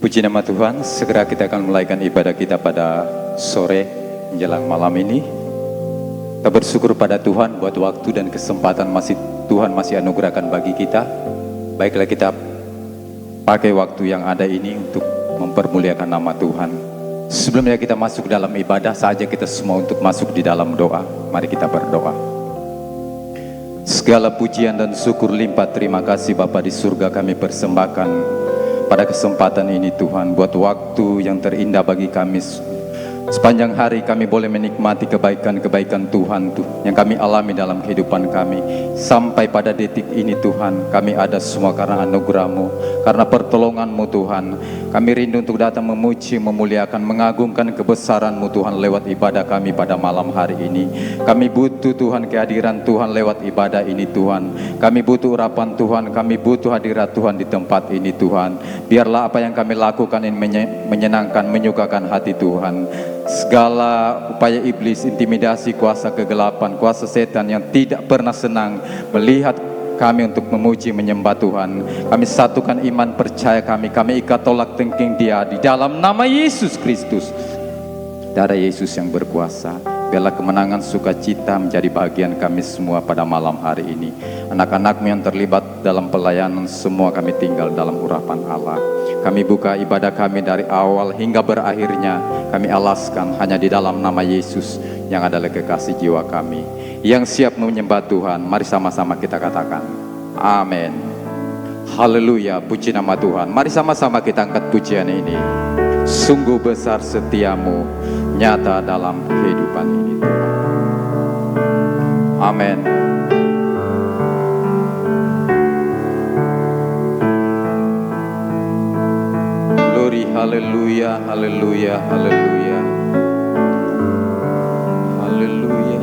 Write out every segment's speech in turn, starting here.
Puji nama Tuhan, segera kita akan mulaikan ibadah kita pada sore menjelang malam ini. Kita bersyukur pada Tuhan buat waktu dan kesempatan Tuhan masih anugerahkan bagi kita. Baiklah kita pakai waktu yang ada ini untuk mempermuliakan nama Tuhan. Sebelumnya kita masuk dalam ibadah saja, kita semua untuk masuk di dalam doa. Mari kita berdoa. Segala pujian dan syukur limpah terima kasih Bapa di surga kami persembahkan pada kesempatan ini Tuhan, buat waktu yang terindah bagi kami. Sepanjang hari kami boleh menikmati kebaikan-kebaikan Tuhan yang kami alami dalam kehidupan kami. Sampai pada detik ini Tuhan, kami ada semua karena anugerah-Mu, karena pertolongan-Mu Tuhan. Kami rindu untuk datang memuji, memuliakan, mengagungkan kebesaran-Mu Tuhan lewat ibadah kami pada malam hari ini. Kami butuh Tuhan kehadiran Tuhan lewat ibadah ini Tuhan. Kami butuh urapan Tuhan, kami butuh hadirat Tuhan di tempat ini Tuhan. Biarlah apa yang kami lakukan ini menyenangkan, menyukakan hati Tuhan. Segala upaya iblis, intimidasi, kuasa kegelapan, kuasa setan yang tidak pernah senang melihat kami untuk memuji, menyembah Tuhan. Kami satukan iman percaya kami ikat tolak tengking dia di dalam nama Yesus Kristus. Darah Yesus yang berkuasa. Biarlah kemenangan sukacita menjadi bagian kami semua pada malam hari ini. Anak-anak-Mu yang terlibat dalam pelayanan, semua kami tinggal dalam urapan Allah. Kami buka ibadah kami dari awal hingga berakhirnya. Kami alaskan hanya di dalam nama Yesus yang adalah kekasih jiwa kami. Yang siap menyembah Tuhan, mari sama-sama kita katakan amin. Haleluya, puji nama Tuhan. Mari sama-sama kita angkat pujian ini. Sungguh besar setiamu nyata dalam kehidupan ini Tuhan. Amin. Glory, haleluya, haleluya, haleluya. Haleluya.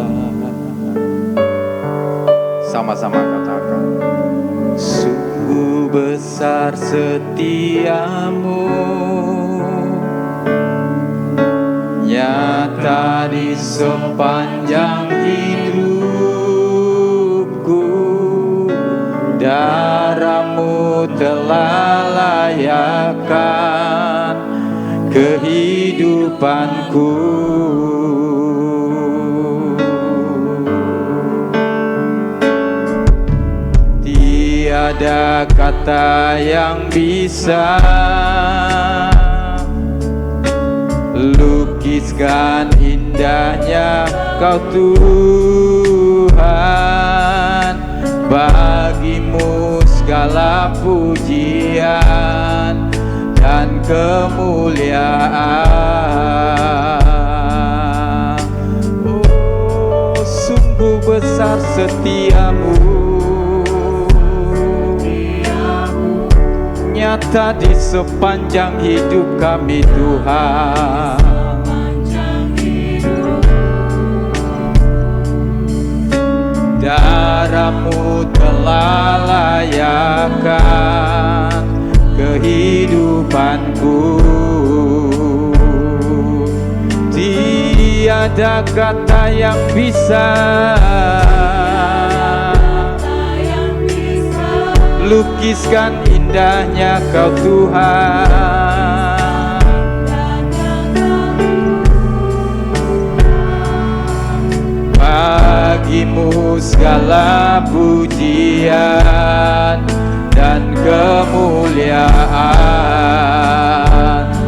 Sama-sama katakan. Sungguh besar setiamu nyata di sepanjang hidupku. Darah-Mu telah layakkan kehidupanku. Tiada kata yang bisa lukiskan indahnya Kau Tuhan. Bagi-Mu segala pujian dan kemuliaan. Oh, sungguh besar setiamu nyata di sepanjang hidup kami Tuhan. Darah-Mu telah layakkan kehidupanku. Tiada kata yang bisa lukiskan indahnya Kau Tuhan. Bagi-Mu segala pujian dan kemuliaan.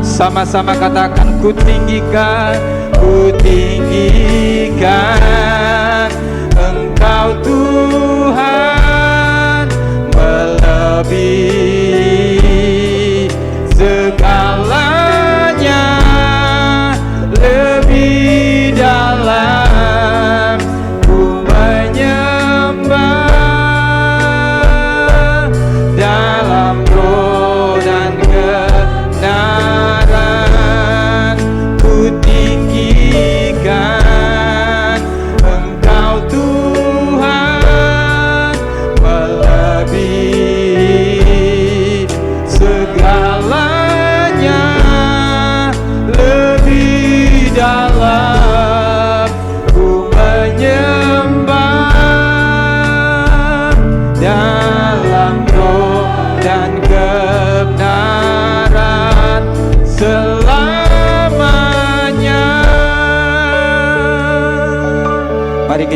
Sama-sama katakan, ku tinggikan Engkau Tuhan, melebihi segalanya, lebih dalam ku menyembah dalam roh dan kebenaran. Ku tinggikan Engkau Tuhan,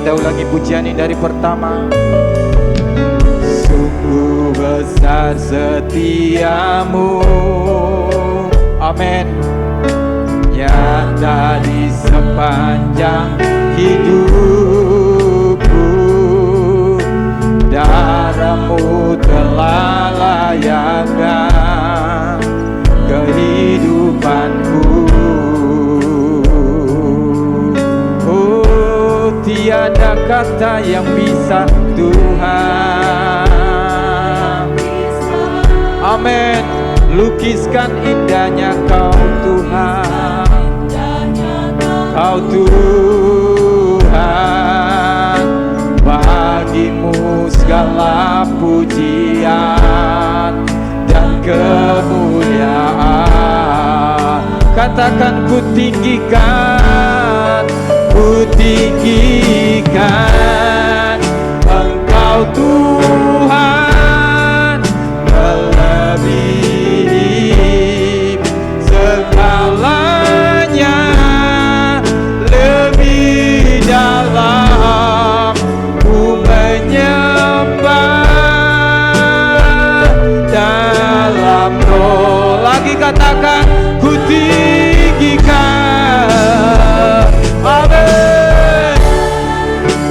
kita ulangi pujian ini dari pertama. Sungguh besar setiamu, amin, nyata di sepanjang hidupku. Darahmu telah layakkan kehidupanku. Oh, tiada kata yang bisa Tuhan, amin, lukiskan indahnya Kau Tuhan. Kau Tuhan, bagimu segala pujian dan kemuliaan. Katakan ku tinggikan Engkau Tuhan, melebihi segalanya, lebih dalam ku menyembah dalam roh. Lagi katakan ku tinggikan, amin,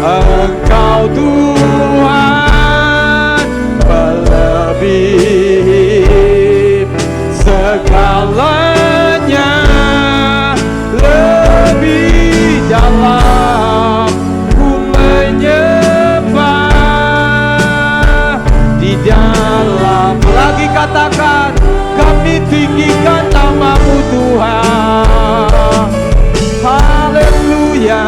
Engkau Tuhan, melebihi segalanya, lebih dalam ku menyembah di dalam. Lagi katakan, kami tinggikan nama-Mu Tuhan. Haleluya.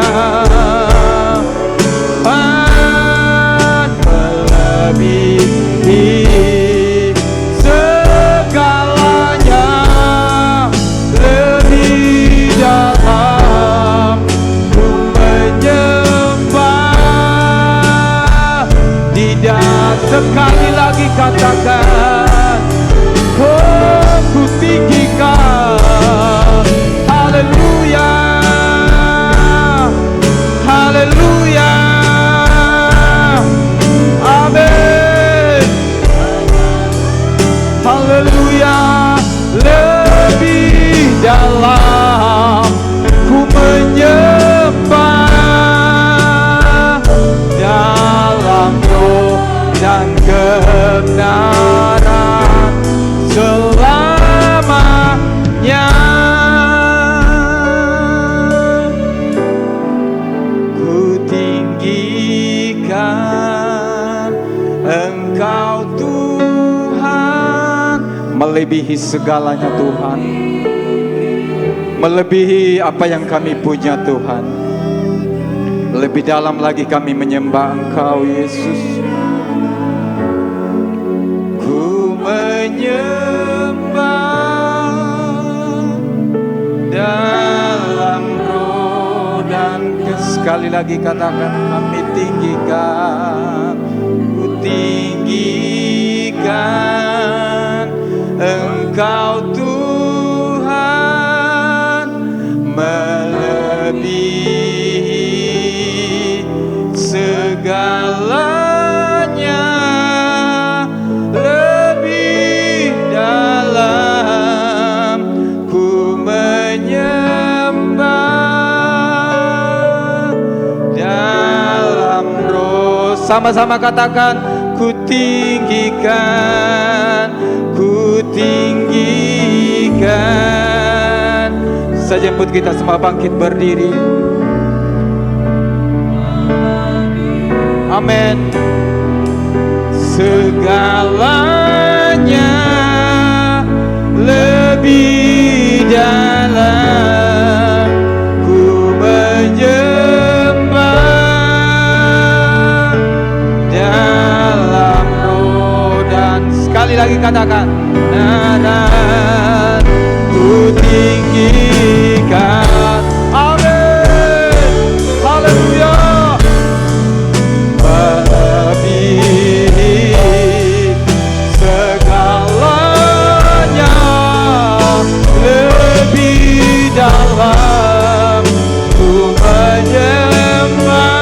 Melebihi segalanya, lebih dalam ku menyembah di dalam. Sekali lagi katakan, oh, ku tinggikan. Haleluya, haleluya, amin, haleluya. Lebih dalam ku menyembah dalam roh dan kebenaran selamanya. Ku tinggikan Engkau Tuhan, melebihi segalanya Tuhan, melebihi apa yang kami punya Tuhan. Lebih dalam lagi kami menyembah Engkau Yesus. Ku menyembah dalam roh dan sekali lagi katakan, kami tinggikan, ku tinggikan Engkau Tuhan, melebihi segalanya, lebih dalam ku menyembah dalam roh. Sama-sama katakan, ku tinggikan, ku tinggikan. Saya jemput kita semua bangkit berdiri. Amin. Segalanya lebih dalam ku menyembah dalam roh dan sekali lagi katakan, dan ku tinggikan. Amin. Haleluya. Melebihi segalanya, lebih dalam ku menyembah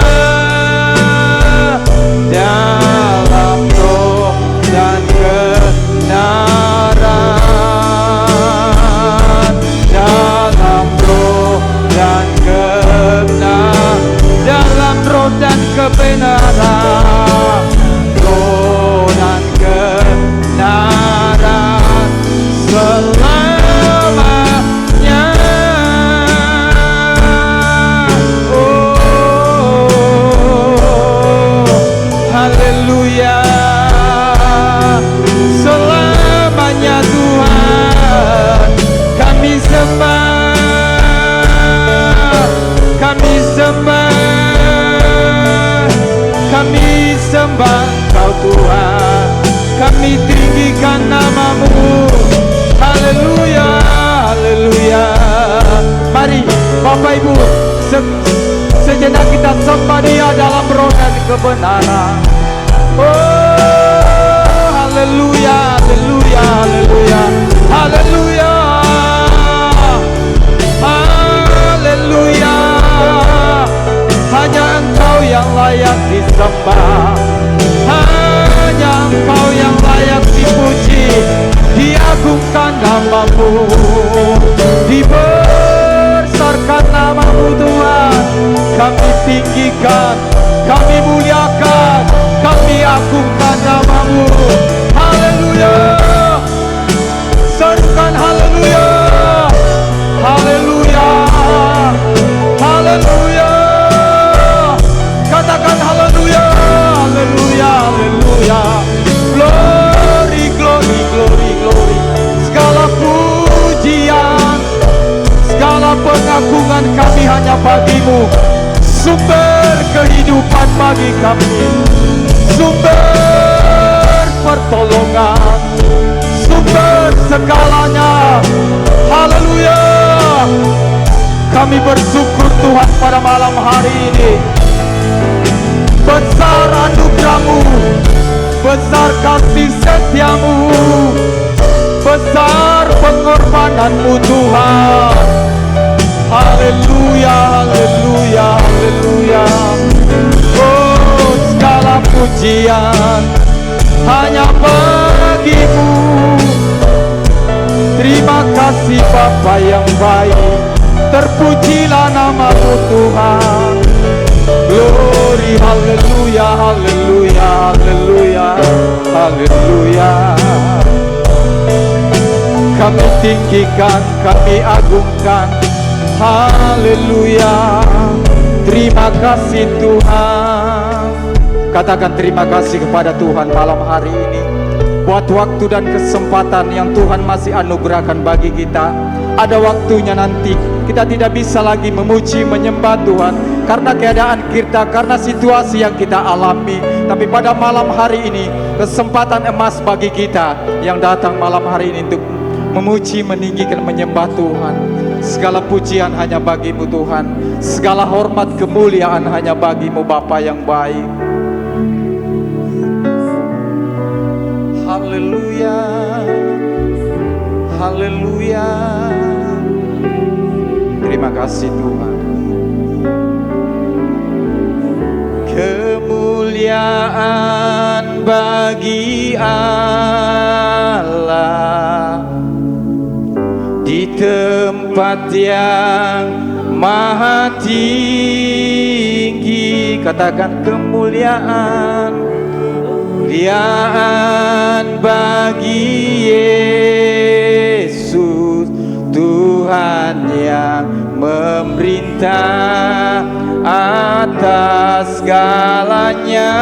sembah Dia dalam roh dan kebenaran. Haleluya, haleluya, haleluya, haleluya, haleluya. Hanya Engkau yang layak disembah, hanya Engkau yang layak dipuji, diagungkan nama-Mu, dibesarkan nama-Mu Tuhan. Kami tinggikan, kami muliakan, kami agungkan nama-Mu. Haleluya, serukan haleluya, haleluya, haleluya. Katakan haleluya, haleluya, haleluya. Glory, glory, glory, glory. Segala pujian, segala pengagungan kami hanya bagi-Mu. Sumber kehidupan bagi kami, sumber pertolongan, sumber segalanya. Haleluya. Kami bersyukur Tuhan pada malam hari ini. Besar anugerah-Mu, besar kasih setia-Mu, besar pengorbanan-Mu Tuhan. Haleluya, haleluya, haleluya. Oh, segala pujian hanya bagi-Mu. Terima kasih Bapa yang baik, terpujilah nama-Mu Tuhan. Glory, haleluya, haleluya, haleluya, haleluya. Kami tinggikan, kami agungkan. Haleluya. Terima kasih Tuhan. Katakan terima kasih kepada Tuhan malam hari ini buat waktu dan kesempatan yang Tuhan masih anugerahkan bagi kita. Ada waktunya nanti kita tidak bisa lagi memuji, menyembah Tuhan karena keadaan kita, karena situasi yang kita alami. Tapi pada malam hari ini kesempatan emas bagi kita yang datang malam hari ini untuk memuji, meninggikan, menyembah Tuhan. Segala pujian hanya bagi-Mu Tuhan, segala hormat kemuliaan hanya bagi-Mu Bapa yang baik. Haleluya, haleluya. Terima kasih Tuhan. Kemuliaan bagi Allah di tempat yang maha tinggi. Katakan kemuliaan, kemuliaan bagi Yesus, Tuhan yang memerintah atas segalanya,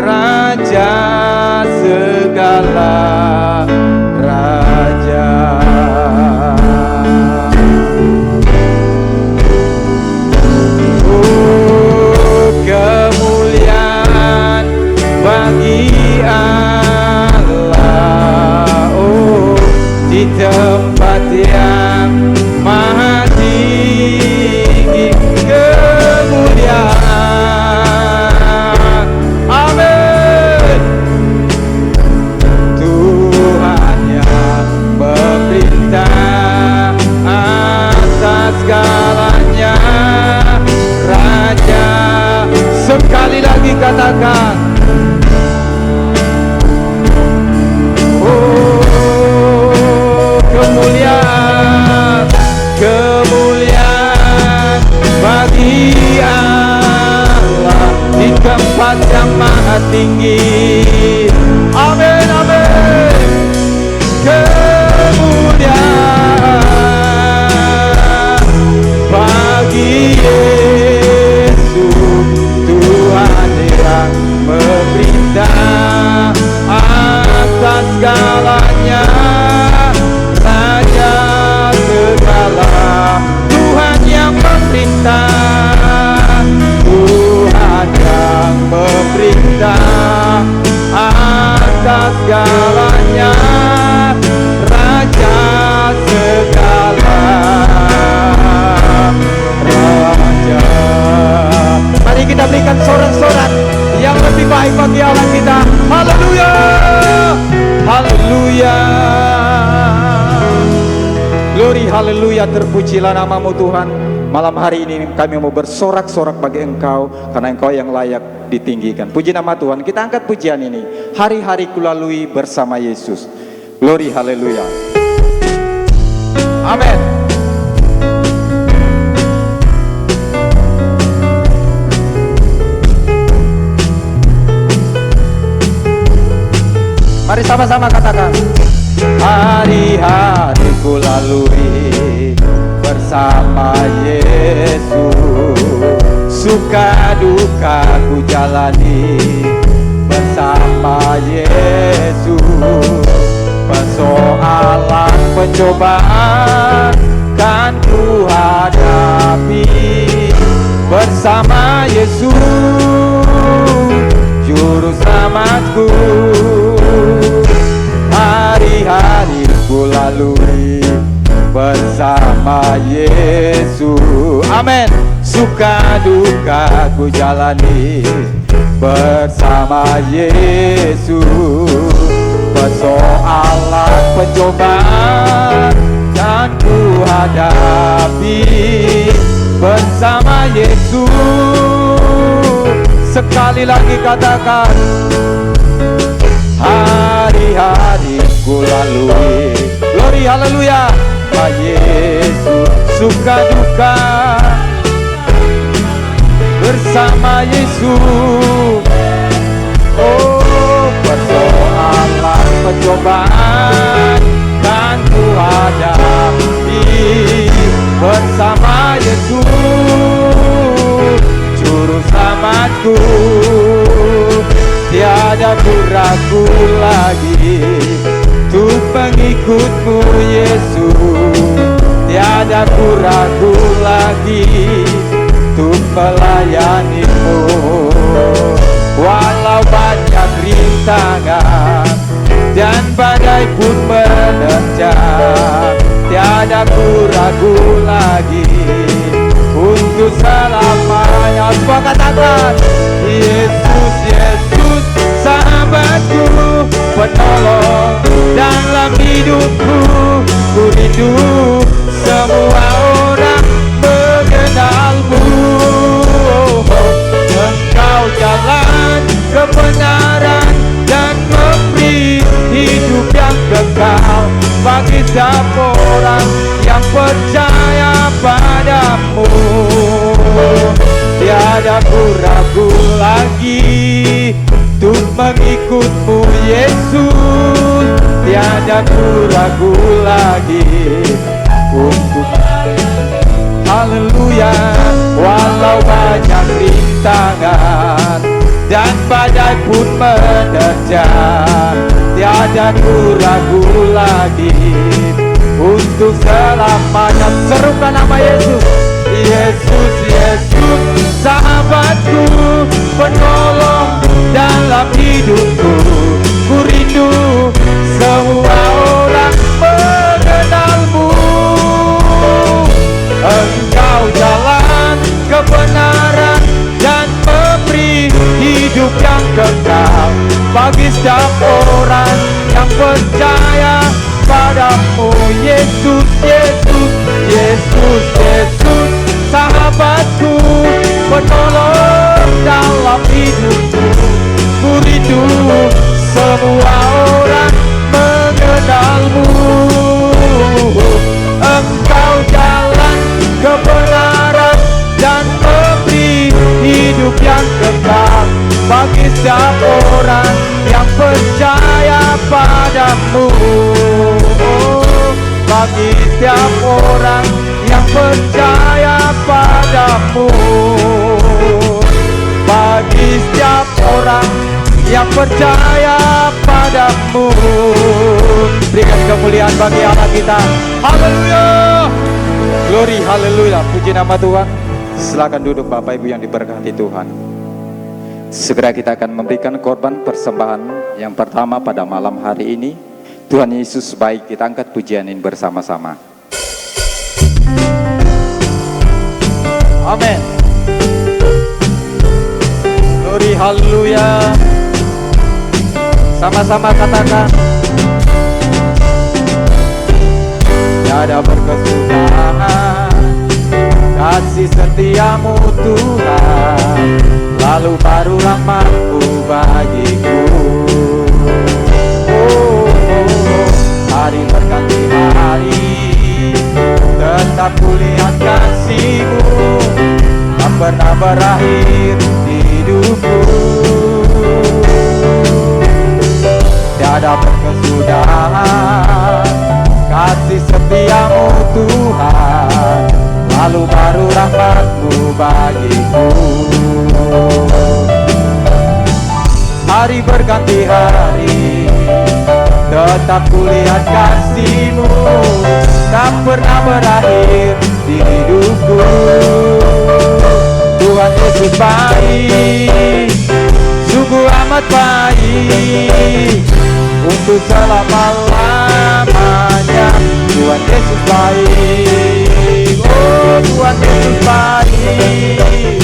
Raja segala raja. Oh, kemuliaan bagi Allah, oh, di tempat yang maha tinggi. Kemuliaan, amin. Tuhan yang memerintah atas segalanya, Raja. Sekali lagi katakan, oh, kemuliaan, kemuliaan bagi Allah di tempat yang maha tinggi. Amin, amin. Kemuliaan bagi Yesus, Tuhan yang memerintah atas segalanya, Raja segala. Tuhan yang memerintah, Tuhan yang memerintah atas segalanya, Raja segala raja. haleluya, terpujilah namamu Tuhan. Malam hari ini kami mau bersorak-sorak bagi Engkau, karena Engkau yang layak ditinggikan. Puji nama Tuhan. Kita angkat pujian ini. Hari-hari kulalui bersama Yesus. Glory, haleluya. Amin. Mari sama-sama katakan. Hari-hari kulalui bersama Yesus, suka duka ku jalani bersama Yesus, persoalan pencobaan kan ku hadapi bersama Yesus, juru selamatku. Hari-hari ku lalui bersama Yesus. Amin. Suka duka ku jalani bersama Yesus, persoalan pencobaan dan ku hadapi bersama Yesus. Sekali lagi katakan, hari-hari ku lalui. Glory, haleluya. Yesus, suka duka bersama Yesus. Oh, persoalan pencobaan kan ku hadapi bersama Yesus, juru selamatku. Tiada ku ragu lagi untuk pengikutmu Yesus. Tiada ku ragu lagi untuk melayanimu. Walau banyak rintangan dan badai pun menerjang, tiada ku ragu lagi untuk selamanya. Semua katakan, Yesus, Yesus, sahabatku, penolong dalam hidupku. Ku rindu semua orang mengenalmu. Engkau jalan kebenaran dan memberi hidup yang kekal bagi setiap orang yang percaya padamu. Tiada ku ragu lagi untuk mengikutmu Yesus. Tiada ku ragu lagi untuk, haleluya. Walau banyak rintangan dan badai pun menerjang, tiada ku ragu lagi untuk selamanya. Serukan nama Yesus. Yesus, Yesus, sahabatku, penolong dalam hidupku. Ku rindu semua orang mengenalmu. Engkau jalan kebenaran dan memberi hidup yang kekal bagi setiap orang yang percaya padamu. Yesus, Yesus, Yesus, Yesus, sahabatku, penolong dalam hidupku. Ku rindu semua orang mengenalmu. Engkau jalan kebenaran dan memberi hidup yang kekal bagi setiap orang yang percaya padamu. Bagi setiap orang yang percaya padamu. Bagi setiap orang yang percaya padamu. Berikan kemuliaan bagi Allah kita. Haleluya. Glory, haleluya. Puji nama Tuhan. Silakan duduk Bapak Ibu yang diberkati Tuhan. Segera kita akan memberikan korban persembahan yang pertama pada malam hari ini. Tuhan Yesus baik, kita angkat pujian ini bersama-sama. Amin. Glory, haleluya. Sama-sama katakan, tiada berkesudahan setiamu Tuhan, lalu baru rahmat-Mu bagiku. Hari berganti hari, tetap kulihat kasih-Mu, tak pernah berakhir hidupku. Tiada berkesudahan kasih setiamu Tuhan, lalu baru rahmat-Mu bagiku. Hari berganti hari, tetap kulihat kasih-Mu, tak pernah berakhir di hidupku. Tuhan Yesus baik, sungguh amat baik, untuk selama-lamanya. Tuhan Yesus baik, oh Tuhan Yesus baik,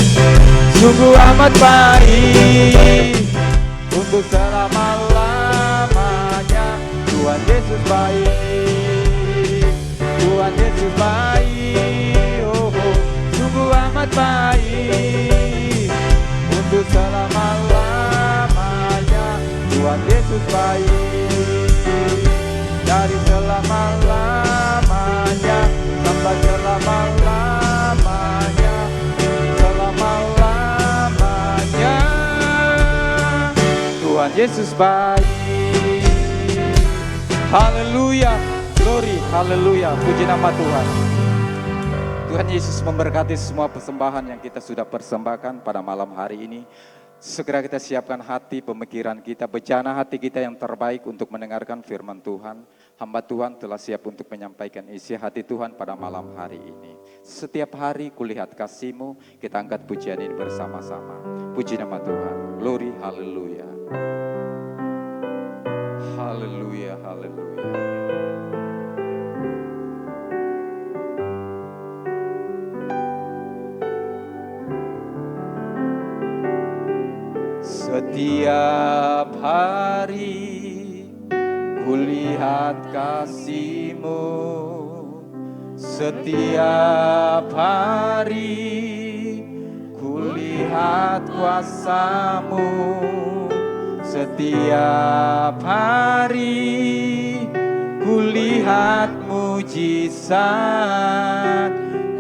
sungguh amat baik, untuk selama-lamanya. Tuhan Yesus baik, Tuhan Yesus baik, oh, sungguh amat baik, untuk selama-lamanya. Tuhan Yesus baik, dari selama-lamanya sampai selama-lamanya, selama-lamanya. Tuhan Yesus baik. Haleluya, glory, haleluya, puji nama Tuhan. Tuhan Yesus memberkati semua persembahan yang kita sudah persembahkan pada malam hari ini. Segera kita siapkan hati, pemikiran kita, bejana hati kita yang terbaik untuk mendengarkan firman Tuhan. Hamba Tuhan telah siap untuk menyampaikan isi hati Tuhan pada malam hari ini. Setiap hari kulihat kasih-Mu, kita angkat pujian ini bersama-sama. Puji nama Tuhan, glory, haleluya. Haleluya, haleluya. Setiap hari kulihat kasih-Mu, setiap hari kulihat kuasa-Mu, setiap hari kulihat mujizat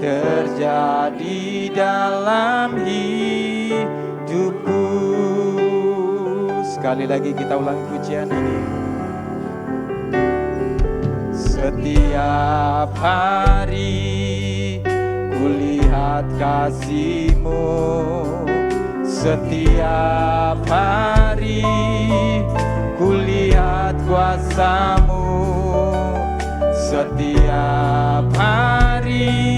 terjadi dalam hidupku. Sekali lagi kita ulang pujian ini. Setiap hari kulihat kasih-Mu, setiap hari kulihat kuasa-Mu, setiap hari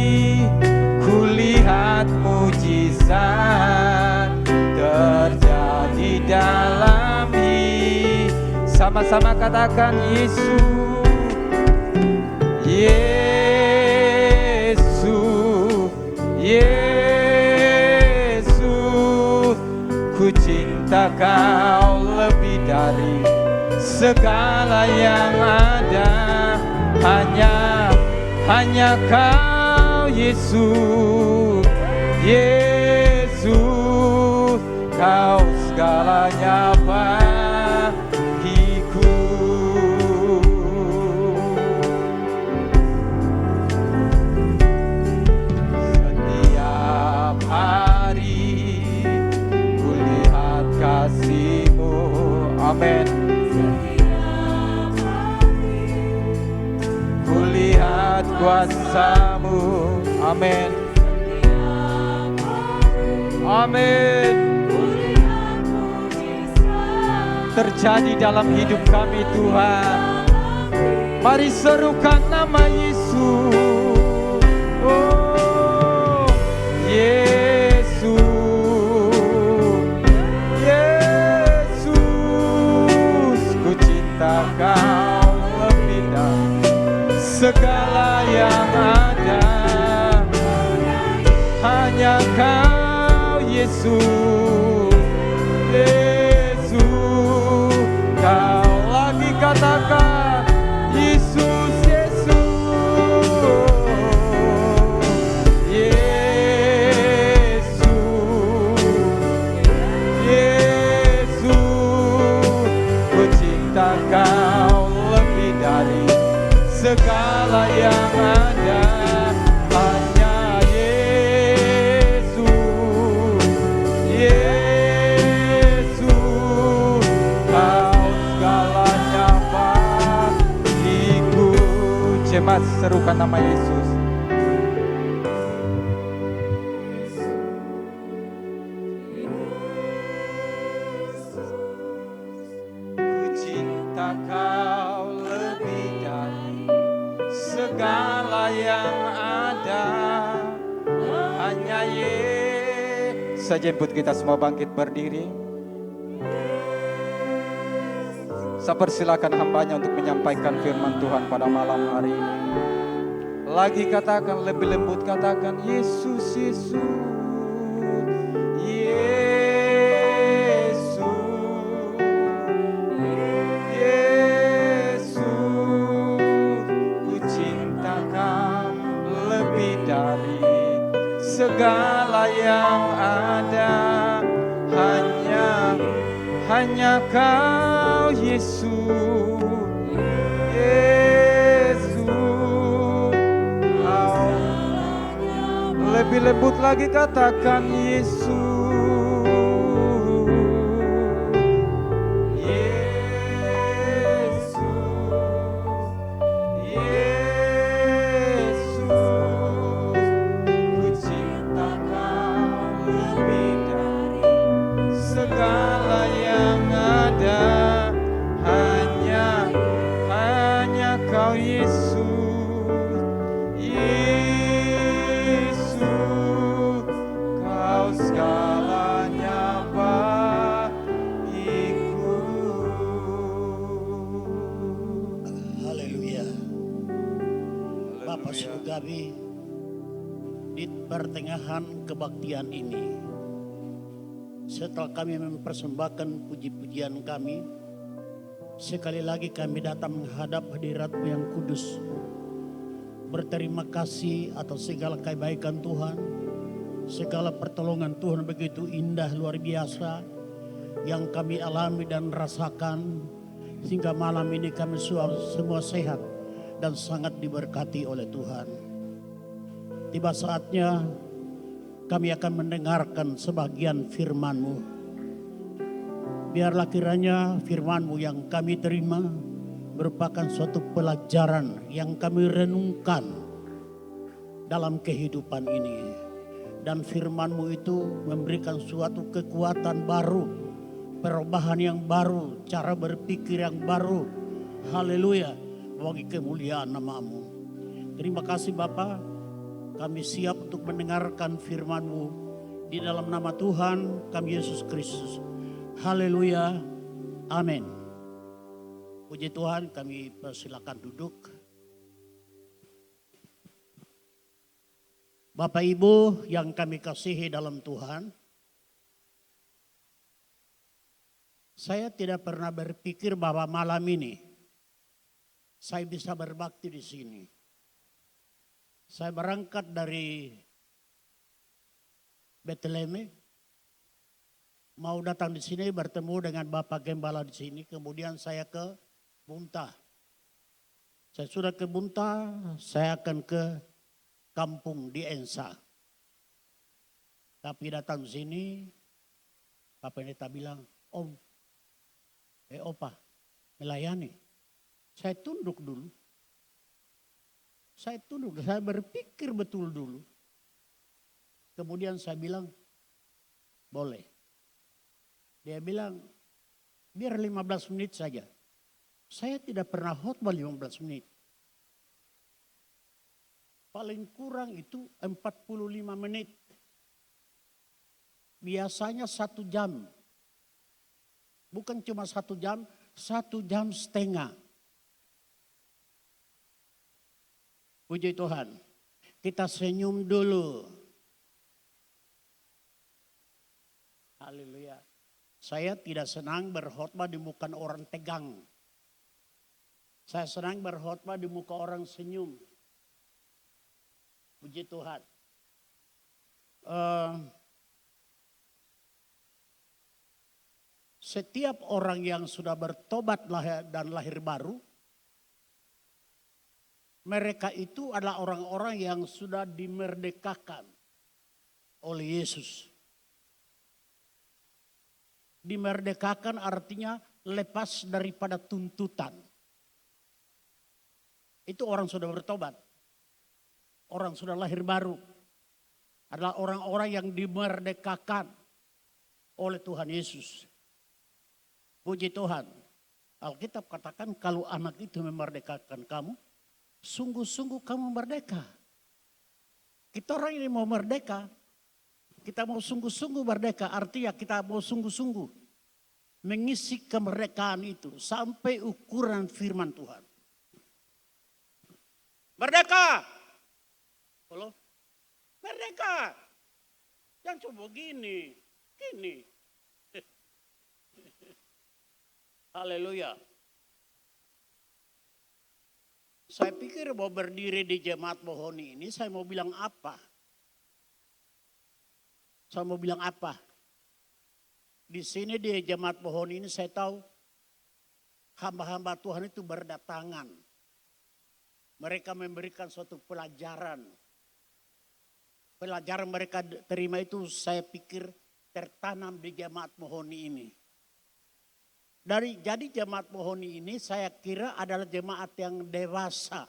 kulihat mujizat terjadi dalam hidup. Sama-sama katakan Yesus, Yesus, Yesus, ku cinta Kau lebih dari segala yang ada. Hanya Kau Yesus, Yesus, Kau segalanya bagiku. Setiap hari kulihat kasih-Mu, amin. Kulihat kuasa-Mu, amin. Amin. Terjadi dalam hidup kami Tuhan. Mari serukan nama Yesus. Oh, Yesus, Yesus, ku cinta Kau lebih dari segala yang ada. Hanya Kau Yesus, Yesus, Kau lagi katakan Yesus, Yesus, Yesus, segala yang ada hanya Yesus, Yesus, Kau segalanya bagiku. Jemaat serukan nama Yesus. Ku cinta Kau lebih dari segala yang ada hanya Yesus. Saya jemput kita semua bangkit berdiri. Saya persilakan hambanya untuk menyampaikan firman Tuhan pada malam hari ini. Lagi katakan, lebih lembut katakan, Yesus, Yesus, Yesus, Yesus, ku cinta Kau lebih dari segala yang ada, hanya Kau Yesus, Yesus, Kau lebih lembut lagi katakan Yesus, Yesus, Yesus, ku cinta Kau lebih dari segala yang ada, hanya Kau Yesus, Yesus, Kau segalanya bagiku. Haleluya. Bapak Surgawi, di pertengahan kebaktian ini, setelah kami mempersembahkan puji-pujian kami, sekali lagi kami datang menghadap hadirat-Mu yang kudus. Berterima kasih atas segala kebaikan Tuhan, segala pertolongan Tuhan begitu indah luar biasa yang kami alami dan rasakan, sehingga malam ini kami semua sehat dan sangat diberkati oleh Tuhan. Tiba saatnya kami akan mendengarkan sebagian firman-Mu. Biarlah kiranya firman-Mu yang kami terima merupakan suatu pelajaran yang kami renungkan dalam kehidupan ini. Dan firman-Mu itu memberikan suatu kekuatan baru, perubahan yang baru, cara berpikir yang baru. Haleluya, bagi kemuliaan nama-Mu. Terima kasih Bapa, kami siap untuk mendengarkan firman-Mu di dalam nama Tuhan kami Yesus Kristus. Haleluya, amin. Puji Tuhan, kami persilakan duduk. Bapak Ibu yang kami kasihi dalam Tuhan, saya tidak pernah berpikir bahwa malam ini saya bisa berbakti di sini. Saya berangkat dari Bethlehem, mau datang di sini bertemu dengan Bapak Gembala di sini, kemudian saya ke Bunta. Saya sudah ke Bunta, saya akan ke kampung di Ensa. Tapi datang di sini, Pak Pendeta bilang, Om, Opa, melayani. Saya tunduk dulu. Saya berpikir betul dulu. Kemudian saya bilang, boleh. Dia bilang, biar 15 menit saja. Saya tidak pernah khotbah 15 menit. Paling kurang itu 45 menit. Biasanya 1 jam. Bukan cuma 1 jam, 1 jam setengah. Puji Tuhan. Kita senyum dulu. Haleluya. Saya tidak senang berkhotbah di muka orang tegang. Saya senang berkhotbah di muka orang senyum. Puji Tuhan. Setiap orang yang sudah bertobat dan lahir baru, Mereka itu adalah orang-orang yang sudah dimerdekakan oleh Yesus. Dimerdekakan artinya lepas daripada tuntutan. Itu orang sudah bertobat. Orang sudah lahir baru. Adalah orang-orang yang dimerdekakan oleh Tuhan Yesus. Puji Tuhan. Alkitab katakan kalau anak itu memerdekakan kamu, sungguh-sungguh kamu merdeka. Kita orang ini mau merdeka, kita mau sungguh-sungguh merdeka, artinya kita mau sungguh-sungguh mengisi kemerdekaan itu sampai ukuran firman Tuhan. Merdeka! Halo? Merdeka! Yang coba gini. Haleluya. Saya pikir mau berdiri di jemaat Bohoni ini saya mau bilang apa? Saya mau bilang apa? Di sini di jemaat Bohoni ini saya tahu hamba-hamba Tuhan itu berdatangan. Mereka memberikan suatu pelajaran. Pelajaran mereka terima itu saya pikir tertanam di jemaat Bohoni ini. Jadi jemaat Bohoni ini saya kira adalah jemaat yang dewasa.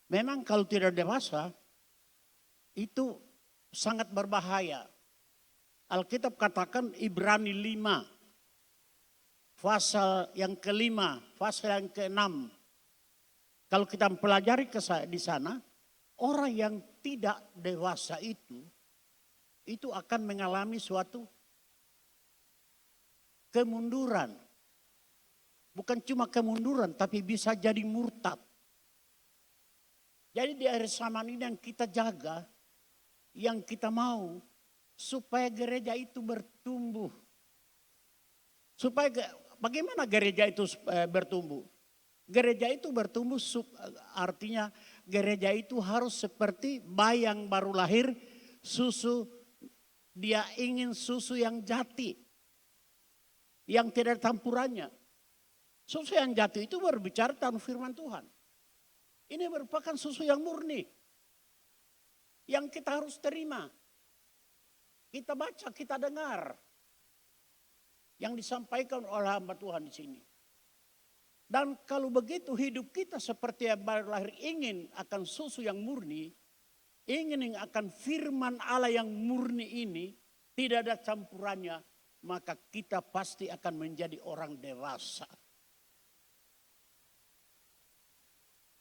Memang kalau tidak dewasa itu sangat berbahaya. Alkitab katakan Ibrani 5 pasal yang kelima, pasal yang keenam. Kalau kita mempelajari di sana, orang yang tidak dewasa itu akan mengalami suatu kemunduran. Bukan cuma kemunduran, tapi bisa jadi murtad. Jadi di akhir zaman ini yang kita jaga, yang kita mau, supaya gereja itu bertumbuh. Bagaimana gereja itu bertumbuh? Gereja itu bertumbuh artinya gereja itu harus seperti bayi yang baru lahir, dia ingin susu yang jati. Yang tidak ada campurannya. Susu yang jati itu berbicara tentang firman Tuhan. Ini merupakan susu yang murni. Yang kita harus terima. Kita baca, kita dengar. Yang disampaikan oleh hamba Tuhan di sini. Dan kalau begitu hidup kita seperti yang baru lahir ingin akan susu yang murni. Ingin akan firman Allah yang murni ini. Tidak ada campurannya. Maka kita pasti akan menjadi orang dewasa.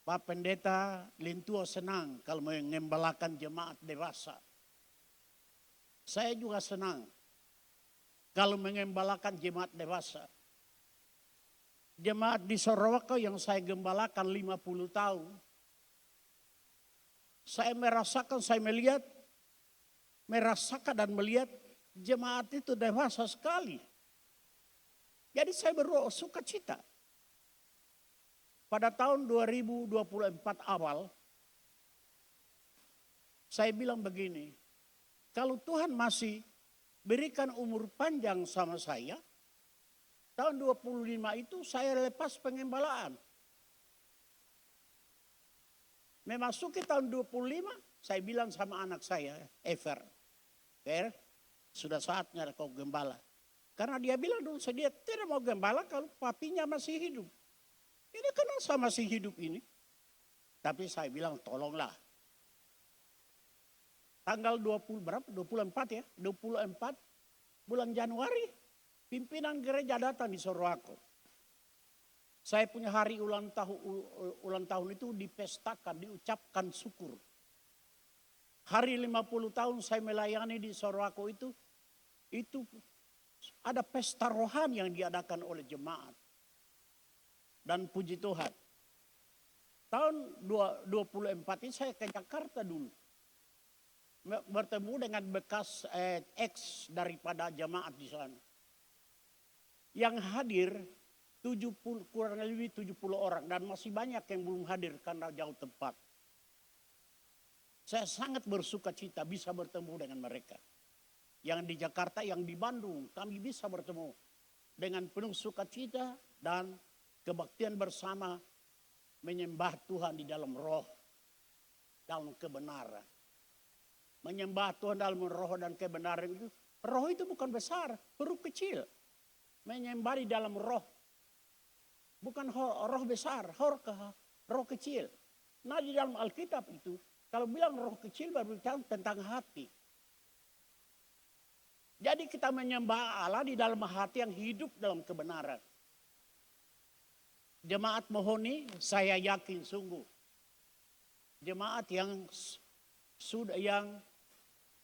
Pak Pendeta Lintuo senang kalau mengembalakan jemaat dewasa. Saya juga senang kalau mengembalakan jemaat dewasa. Jemaat di Sorowako yang saya gembalakan 50 tahun. Saya merasakan dan melihat jemaat itu dewasa sekali. Jadi saya bersuka cita. Pada tahun 2024 awal, saya bilang begini, kalau Tuhan masih berikan umur panjang sama saya, tahun 25 itu saya lepas pengembalaan. Memasuki tahun 25, saya bilang sama anak saya, Ever, sudah saatnya kau gembala. Karena dia bilang dulu dia tidak mau gembala kalau papinya masih hidup. Ini kenal sama masih hidup ini. Tapi saya bilang tolonglah. Tanggal 24 ya. 24 bulan Januari. Pimpinan gereja datang di Sorowako. Saya punya hari ulang tahun itu dipestakan, diucapkan syukur. Hari 50 tahun saya melayani di Sorowako itu ada pesta rohani yang diadakan oleh jemaat. Dan puji Tuhan. Tahun 24 ini saya ke Jakarta dulu. Bertemu dengan bekas ex daripada jemaat di sana. Yang hadir 70, kurang lebih 70 orang. Dan masih banyak yang belum hadir karena jauh tempat. Saya sangat bersuka cita bisa bertemu dengan mereka. Yang di Jakarta, yang di Bandung, kami bisa bertemu dengan penuh sukacita dan kebaktian bersama menyembah Tuhan di dalam roh, dalam kebenaran. Menyembah Tuhan dalam roh dan kebenaran itu, roh itu bukan besar, huruf kecil. Menyembah di dalam roh, bukan roh besar, roh kecil. Nah di dalam Alkitab itu, kalau bilang roh kecil berbicara tentang hati. Jadi kita menyembah Allah di dalam hati yang hidup dalam kebenaran. Jemaat Mohoni, saya yakin sungguh. Jemaat yang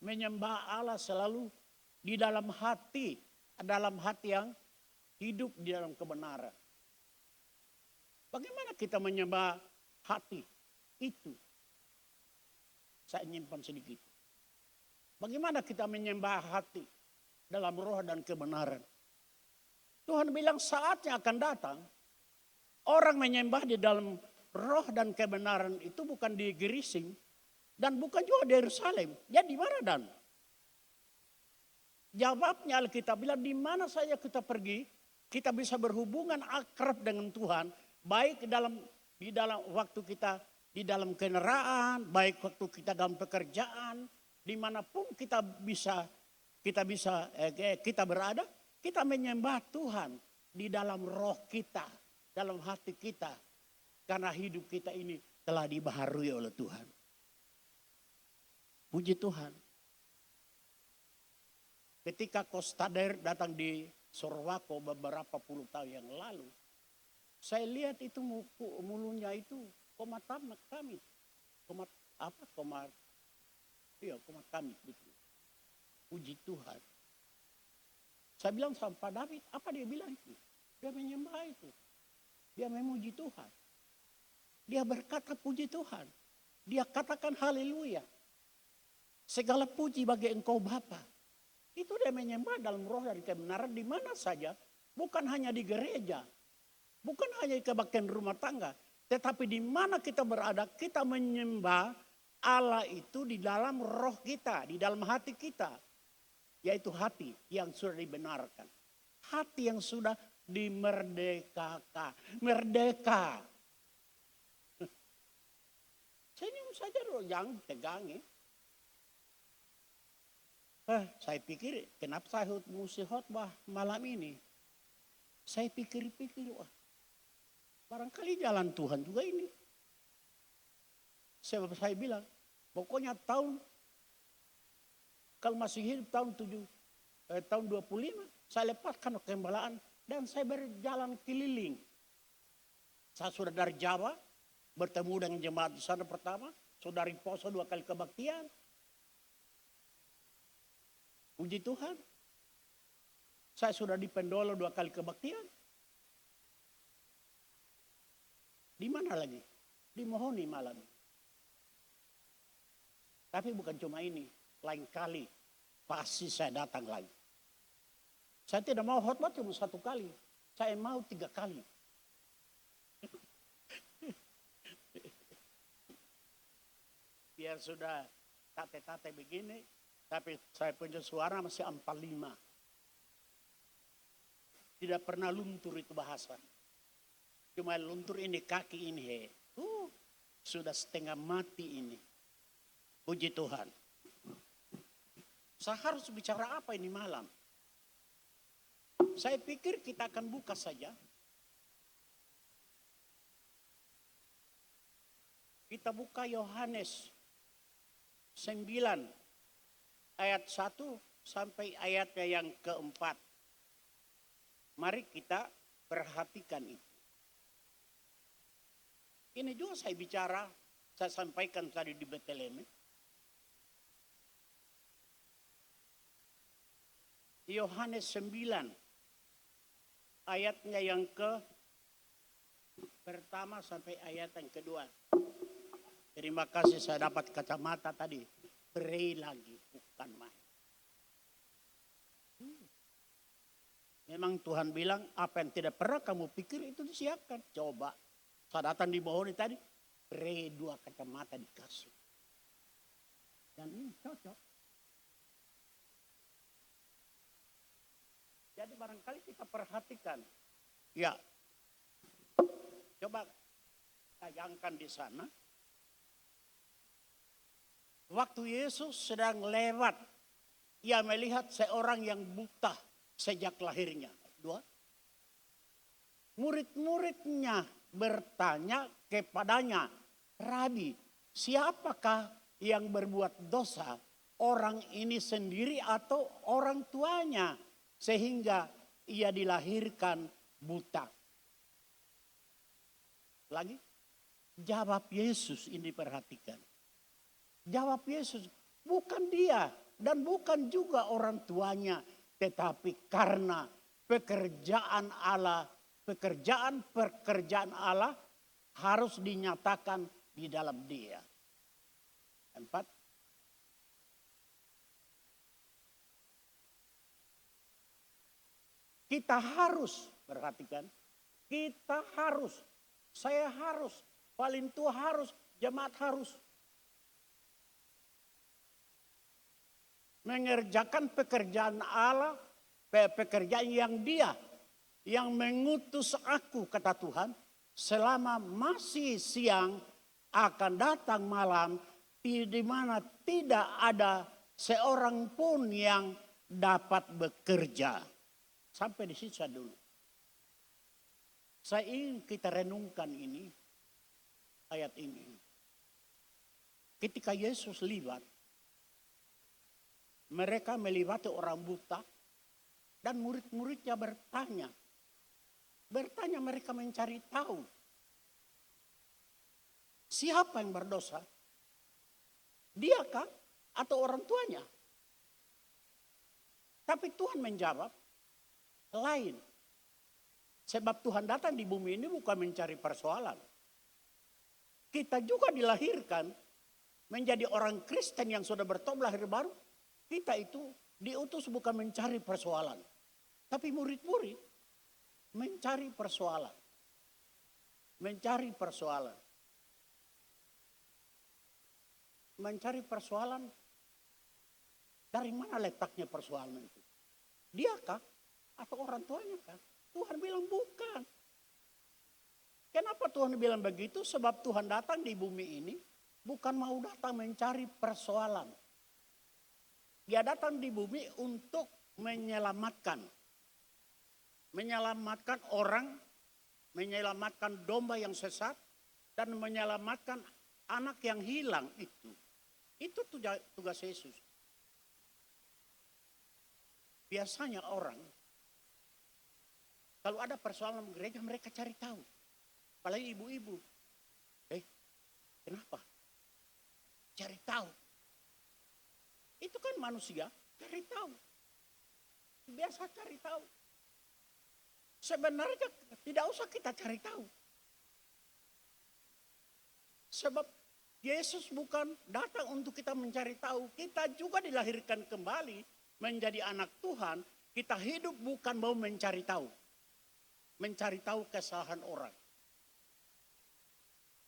menyembah Allah selalu di dalam hati yang hidup di dalam kebenaran. Bagaimana kita menyembah hati itu? Saya nyimpan sedikit. Bagaimana kita menyembah hati dalam roh dan kebenaran? Tuhan bilang saatnya akan datang. Orang menyembah di dalam roh dan kebenaran itu bukan di Gerising. Dan bukan juga di Yerusalem. Jadi di mana Dan? Jawabnya Alkitab bilang di mana saja kita pergi, kita bisa berhubungan akrab dengan Tuhan, baik di dalam waktu kita di dalam kendaraan, baik waktu kita dalam pekerjaan, dimanapun kita berada, kita menyembah Tuhan di dalam roh kita, dalam hati kita, karena hidup kita ini telah dibaharui oleh Tuhan. Puji Tuhan. Ketika Kostader datang di Sorwako beberapa puluh tahun yang lalu, saya lihat itu mulunya itu komat kami. Komat kami. Puji Tuhan. Saya bilang sama Pak David, apa dia bilang itu? Dia menyembah itu. Dia memuji Tuhan. Dia berkata puji Tuhan. Dia katakan haleluya. Segala puji bagi Engkau Bapa. Itu dia menyembah dalam roh dan kebenaran di mana saja. Bukan hanya di gereja. Bukan hanya di kebaktian rumah tangga. Tetapi di mana kita berada, kita menyembah Allah itu di dalam roh kita, di dalam hati kita. Yaitu hati yang sudah dibenarkan. Hati yang sudah dimerdekakan. Merdeka. Senyum saja loh, jangan tegang ya. Saya pikir kenapa saya mesti khotbah malam ini. Saya pikir-pikir, wah barangkali jalan Tuhan juga ini. Sebab saya bilang, pokoknya kalau masih hidup tahun 25, saya lepaskan kegembalaan dan saya berjalan keliling. Saya sudah dari Jawa, bertemu dengan jemaat di sana pertama, saudari Poso 2 kali kebaktian. Puji Tuhan. Saya sudah di Pendolo 2 kali kebaktian. Di mana lagi? Di Mohoni malam. Tapi bukan cuma ini. Lain kali pasti saya datang lagi. Saya tidak mau khotbah cuma 1 kali. Saya mau 3 kali. Biar sudah tate-tate begini. Tapi saya punya suara masih 45. Tidak pernah luntur itu bahasa. Cuma luntur ini kaki ini. Sudah setengah mati ini. Puji Tuhan. Saya harus bicara apa ini malam? Saya pikir kita akan buka saja. Kita buka Yohanes 9. Ayat 1 sampai ayatnya yang keempat. Mari kita perhatikan itu. Ini juga saya bicara, saya sampaikan tadi di Betlehem. Yohanes 9. Ayatnya yang pertama sampai ayat yang kedua. Terima kasih saya dapat kacamata tadi. Pray lagi, bukan main. Memang Tuhan bilang apa yang tidak pernah kamu pikir itu disiapkan. Coba, saya datang di Mohoni tadi, pray 2 kacamata dikasih. Dan ini cocok. Jadi barangkali kita perhatikan. Ya, coba tayangkan di sana. Waktu Yesus sedang lewat, ia melihat seorang yang buta sejak lahirnya. 2. Murid-muridnya bertanya kepadanya, Rabi, siapakah yang berbuat dosa? Orang ini sendiri atau orang tuanya? Sehingga ia dilahirkan buta. Lagi, jawab Yesus ini perhatikan. Jawab Yesus, bukan dia dan bukan juga orang tuanya. Tetapi karena pekerjaan Allah harus dinyatakan di dalam dia. 4. Kita harus, perhatikan, kita harus, saya harus, paling tua harus, jemaat harus mengerjakan pekerjaan Allah, pekerjaan yang dia, yang mengutus aku, kata Tuhan, selama masih siang akan datang malam, di mana tidak ada seorang pun yang dapat bekerja. Sampai di situ dulu. Saya ingin kita renungkan ini, ayat ini. Ketika Yesus lewat, mereka melewati orang buta dan murid-muridnya bertanya. Bertanya, mereka mencari tahu. Siapa yang berdosa? Diakah atau orang tuanya? Tapi Tuhan menjawab, lain. Sebab Tuhan datang di bumi ini bukan mencari persoalan. Kita juga dilahirkan menjadi orang Kristen yang sudah bertobat lahir baru. Kita itu diutus bukan mencari persoalan. Tapi murid-murid mencari persoalan. Mencari persoalan. Mencari persoalan. Dari mana letaknya persoalan itu? Diakah atau orang tuanya kah? Tuhan bilang bukan. Kenapa Tuhan bilang begitu? Sebab Tuhan datang di bumi ini bukan mau datang mencari persoalan. Dia datang di bumi untuk menyelamatkan. Menyelamatkan orang, menyelamatkan domba yang sesat, dan menyelamatkan anak yang hilang itu. Itu tugas Yesus. Biasanya orang, kalau ada persoalan gereja mereka cari tahu. Apalagi ibu-ibu. Kenapa? Cari tahu. Itu kan manusia, cari tahu. Biasa cari tahu. Sebenarnya tidak usah kita cari tahu. Sebab Yesus bukan datang untuk kita mencari tahu. Kita juga dilahirkan kembali menjadi anak Tuhan. Kita hidup bukan mau mencari tahu. Mencari tahu kesalahan orang.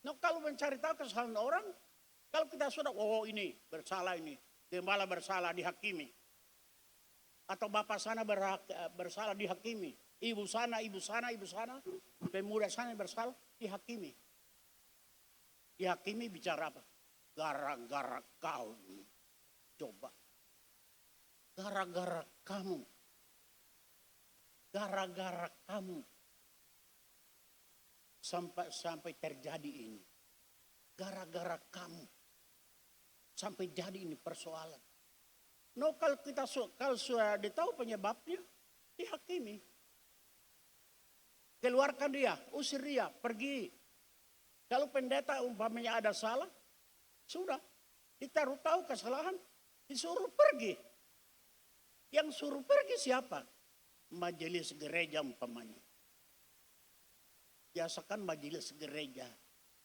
Nah, kalau mencari tahu kesalahan orang, kalau kita sudah, oh ini bersalah ini. Gembala bersalah dihakimi. Atau bapak sana bersalah dihakimi. Ibu sana, pemuda sana bersalah dihakimi. Dihakimi bicara apa? Gara-gara kau. Coba. Gara-gara kamu. Gara-gara kamu. Sampai terjadi ini. Gara-gara kamu. Sampai jadi ini persoalan. No, kalau sudah ditahu penyebabnya, dihakimi. Keluarkan dia, usir dia, pergi. Kalau pendeta umpamanya ada salah, sudah ditaruh tahu kesalahan, disuruh pergi. Yang suruh pergi siapa? Majelis gereja umpamanya. Biasakan majelis gereja.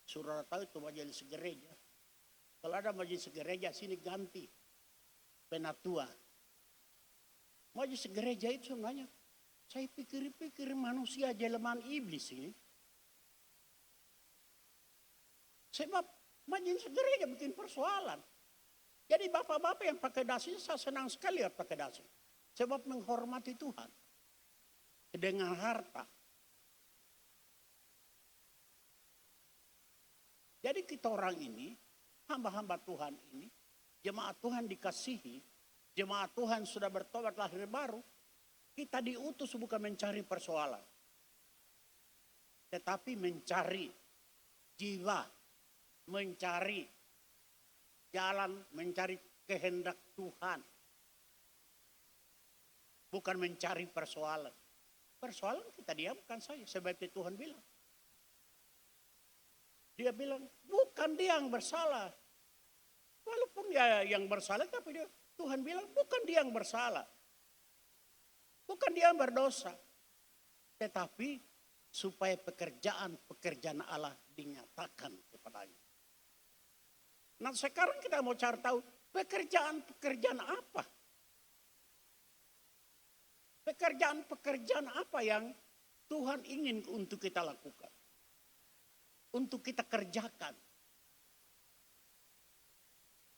Suruh tahu itu majelis gereja. Kalau ada majelis gereja sini ganti penatua. Majelis gereja itu sebenarnya saya pikir-pikir manusia jelmaan iblis ini. Sebab majelis gereja bikin persoalan. Jadi bapak-bapak yang pakai dasi saya senang sekali ya pakai dasi. Sebab menghormati Tuhan. Dengan harta. Jadi kita orang ini, hamba-hamba Tuhan ini, jemaat Tuhan dikasihi, jemaat Tuhan sudah bertobat lahir baru, kita diutus bukan mencari persoalan. Tetapi mencari jiwa, mencari jalan, mencari kehendak Tuhan. Bukan mencari persoalan. Persoalan kita diamkan saja, sebagai Tuhan bilang. Dia bilang, bukan dia yang bersalah. Walaupun dia yang bersalah, tapi Tuhan bilang, bukan dia yang bersalah. Bukan dia yang berdosa. Tetapi supaya pekerjaan Allah dinyatakan kepadanya. Nah sekarang kita mau cari tahu, pekerjaan apa? Pekerjaan apa yang Tuhan ingin untuk kita lakukan? Untuk kita kerjakan.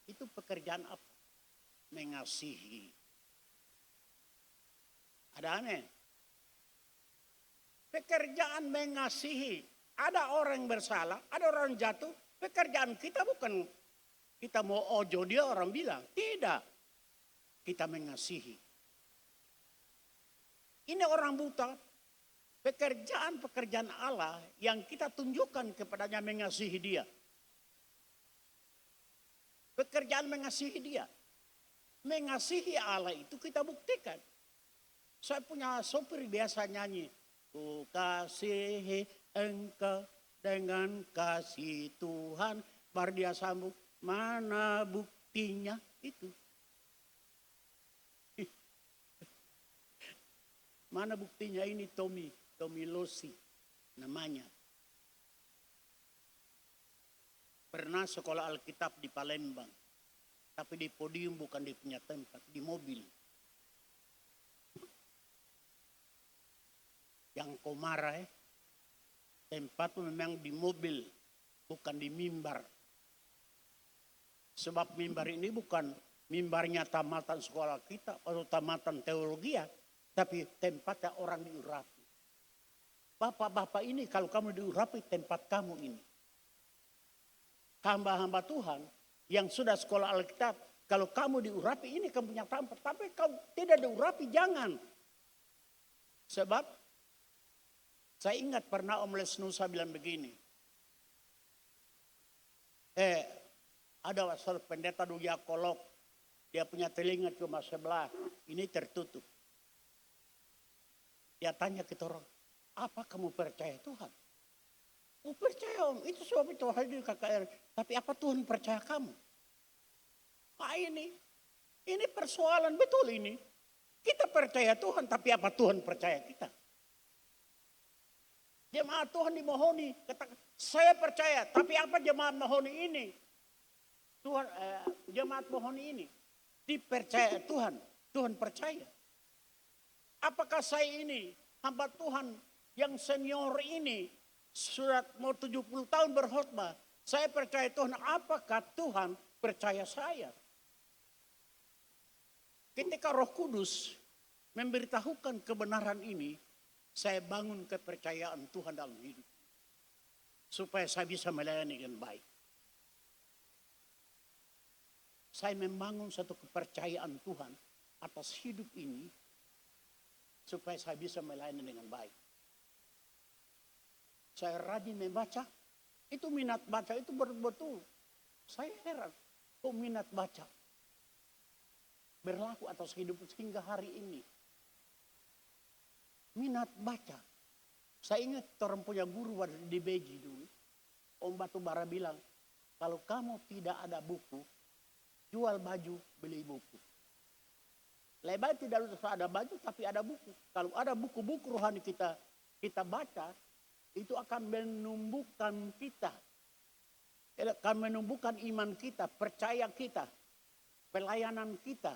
Itu pekerjaan apa? Mengasihi. Ada aneh. Pekerjaan mengasihi. Ada orang bersalah, ada orang jatuh. Pekerjaan kita bukan kita mau ojo dia orang bilang. Tidak. Kita mengasihi. Ini orang buta. Pekerjaan Allah yang kita tunjukkan kepadanya mengasihi dia. Pekerjaan mengasihi dia. Mengasihi Allah itu kita buktikan. Saya punya sopir biasa nyanyi. Ku kasihi engkau dengan kasih Tuhan. Baru dia sambung. Mana buktinya itu? Mana buktinya ini Tommy Losi namanya. Pernah sekolah Alkitab di Palembang. Tapi di podium bukan di punya tempat, di mobil. Yang Komara tempat memang di mobil, bukan di mimbar. Sebab mimbar ini bukan mimbarnya tamatan sekolah kita atau tamatan teologi, tapi tempatnya orang diurapi. Bapak-bapak ini kalau kamu diurapi tempat kamu ini. Hamba-hamba Tuhan yang sudah sekolah Alkitab, kalau kamu diurapi ini kamu punya tempat. Tapi kalau tidak diurapi jangan. Sebab saya ingat pernah Om Lesnusa bilang begini. Ada seorang pendeta Duyakolog. Dia punya telinga cuma sebelah. Ini tertutup. Dia tanya ke orang, apa kamu percaya Tuhan? Oh percaya Om, itu sebab itu hadir KKR. Tapi apa Tuhan percaya kamu? Nah ini persoalan betul ini. Kita percaya Tuhan, tapi apa Tuhan percaya kita? Jemaat Tuhan dimohoni, katakan, saya percaya, tapi apa jemaat mohoni ini? Tuhan, jemaat mohoni ini dipercaya Tuhan, Tuhan percaya. Apakah saya ini hamba Tuhan yang senior ini sudah mau 70 tahun berkhotbah, saya percaya Tuhan, apakah Tuhan percaya saya? Ketika Roh Kudus memberitahukan kebenaran ini, saya bangun kepercayaan Tuhan dalam hidup. Supaya saya bisa melayani dengan baik. Saya membangun satu kepercayaan Tuhan atas hidup ini. Supaya saya bisa melayani dengan baik. Saya rajin membaca. Itu minat baca itu betul. Saya heran. Kok minat baca berlaku atas hidup hingga hari ini. Minat baca. Saya ingat orang punya guru di Beji dulu. Om Batubara bilang, kalau kamu tidak ada buku, jual baju, beli buku. Lebar tidak harus ada baju, tapi ada buku. Kalau ada buku-buku rohani kita baca, itu akan menumbuhkan kita. Akan menumbuhkan iman kita, percaya kita, pelayanan kita.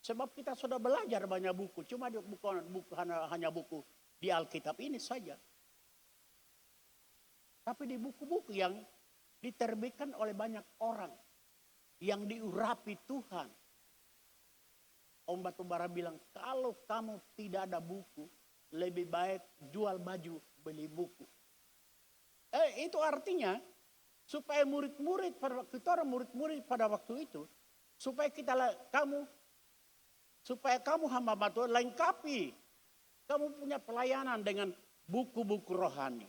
Sebab kita sudah belajar banyak buku, cuma bukan hanya buku di Alkitab ini saja. Tapi di buku-buku yang diterbitkan oleh banyak orang, yang diurapi Tuhan. Om Batubara bilang, kalau kamu tidak ada buku, lebih baik jual baju, beli buku. Itu artinya, Supaya murid-murid pada waktu itu, orang murid-murid pada waktu itu, supaya kamu hamba Tuhan lengkapi. Kamu punya pelayanan dengan buku-buku rohani.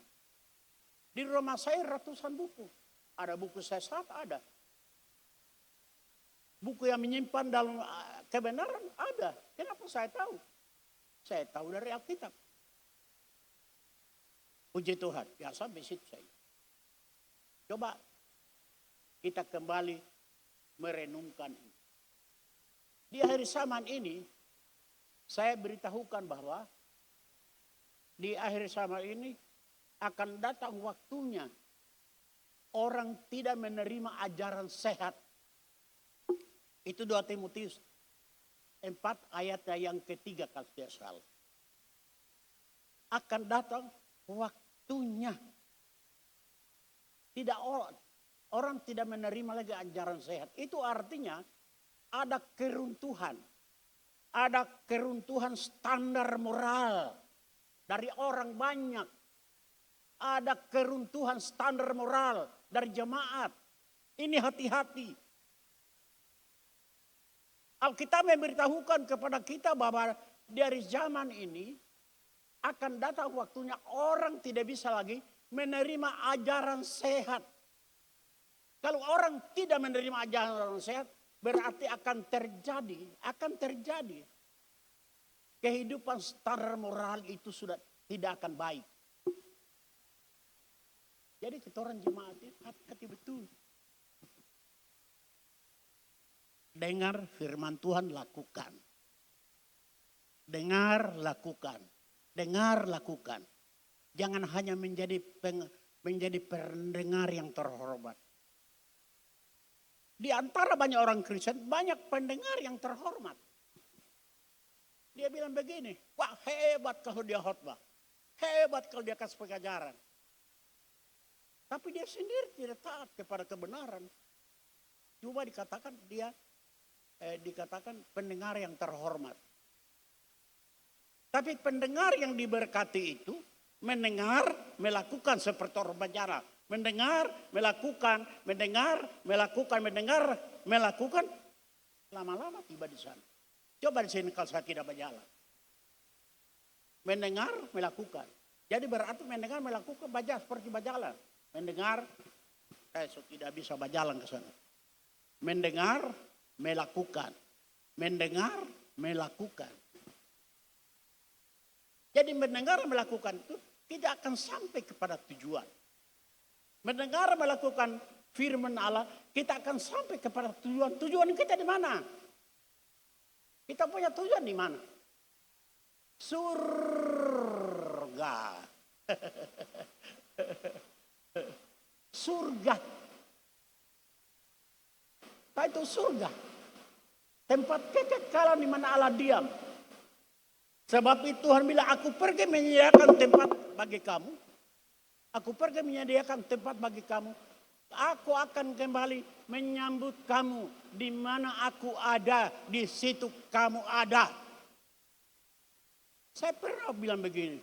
Di rumah saya ratusan buku. Ada buku sesat, ada. Buku yang menyimpan dalam kebenaran, ada. Kenapa saya tahu? Saya tahu dari Alkitab. Puji Tuhan, biasa visit saya. Coba kita kembali merenungkan ini. Di akhir zaman ini, saya beritahukan bahwa di akhir zaman ini akan datang waktunya orang tidak menerima ajaran sehat. Itu 2 Timotius 4 ayatnya yang ketiga kalau tidak salah. Akan datang waktunya. Orang tidak menerima lagi ajaran sehat. Itu artinya ada keruntuhan. Ada keruntuhan standar moral dari orang banyak. Ada keruntuhan standar moral dari jemaat. Ini hati-hati. Alkitab memberitahukan kepada kita bahwa dari zaman ini akan datang waktunya orang tidak bisa lagi menerima ajaran sehat. Kalau orang tidak menerima ajaran sehat, berarti akan terjadi. Kehidupan standar moral itu sudah tidak akan baik. Jadi kita orang jemaat ini hati-hati betul. Dengar firman Tuhan, lakukan. Dengar, lakukan. Dengar, lakukan. Jangan hanya menjadi pendengar yang terhormat. Di antara banyak orang Kristen, banyak pendengar yang terhormat. Dia bilang begini, wah hebat kalau dia khotbah. Hebat kalau dia kasih pengajaran. Tapi dia sendiri tidak taat kepada kebenaran. Coba dikatakan dia pendengar yang terhormat. Tapi pendengar yang diberkati itu mendengar, melakukan seperti orang bicara. Mendengar, melakukan, lama-lama tiba di sana. Coba di sini kalau saya tidak berjalan. Mendengar, melakukan. Jadi berarti mendengar, melakukan, baca seperti berjalan. Mendengar, saya tidak bisa berjalan ke sana. Mendengar, melakukan. Mendengar, melakukan. Jadi mendengar, melakukan itu tidak akan sampai kepada tujuan. Mendengar, melakukan firman Allah, kita akan sampai kepada tujuan. Tujuan kita di mana? Kita punya tujuan di mana? Surga. Surga. Apa itu surga? Tempat kekekalan di mana Allah diam. Sebab itu Tuhan bilang, aku pergi menyediakan tempat bagi kamu. Aku pergi menyediakan tempat bagi kamu. Aku akan kembali menyambut kamu. Di mana aku ada, di situ kamu ada. Saya pernah bilang begini.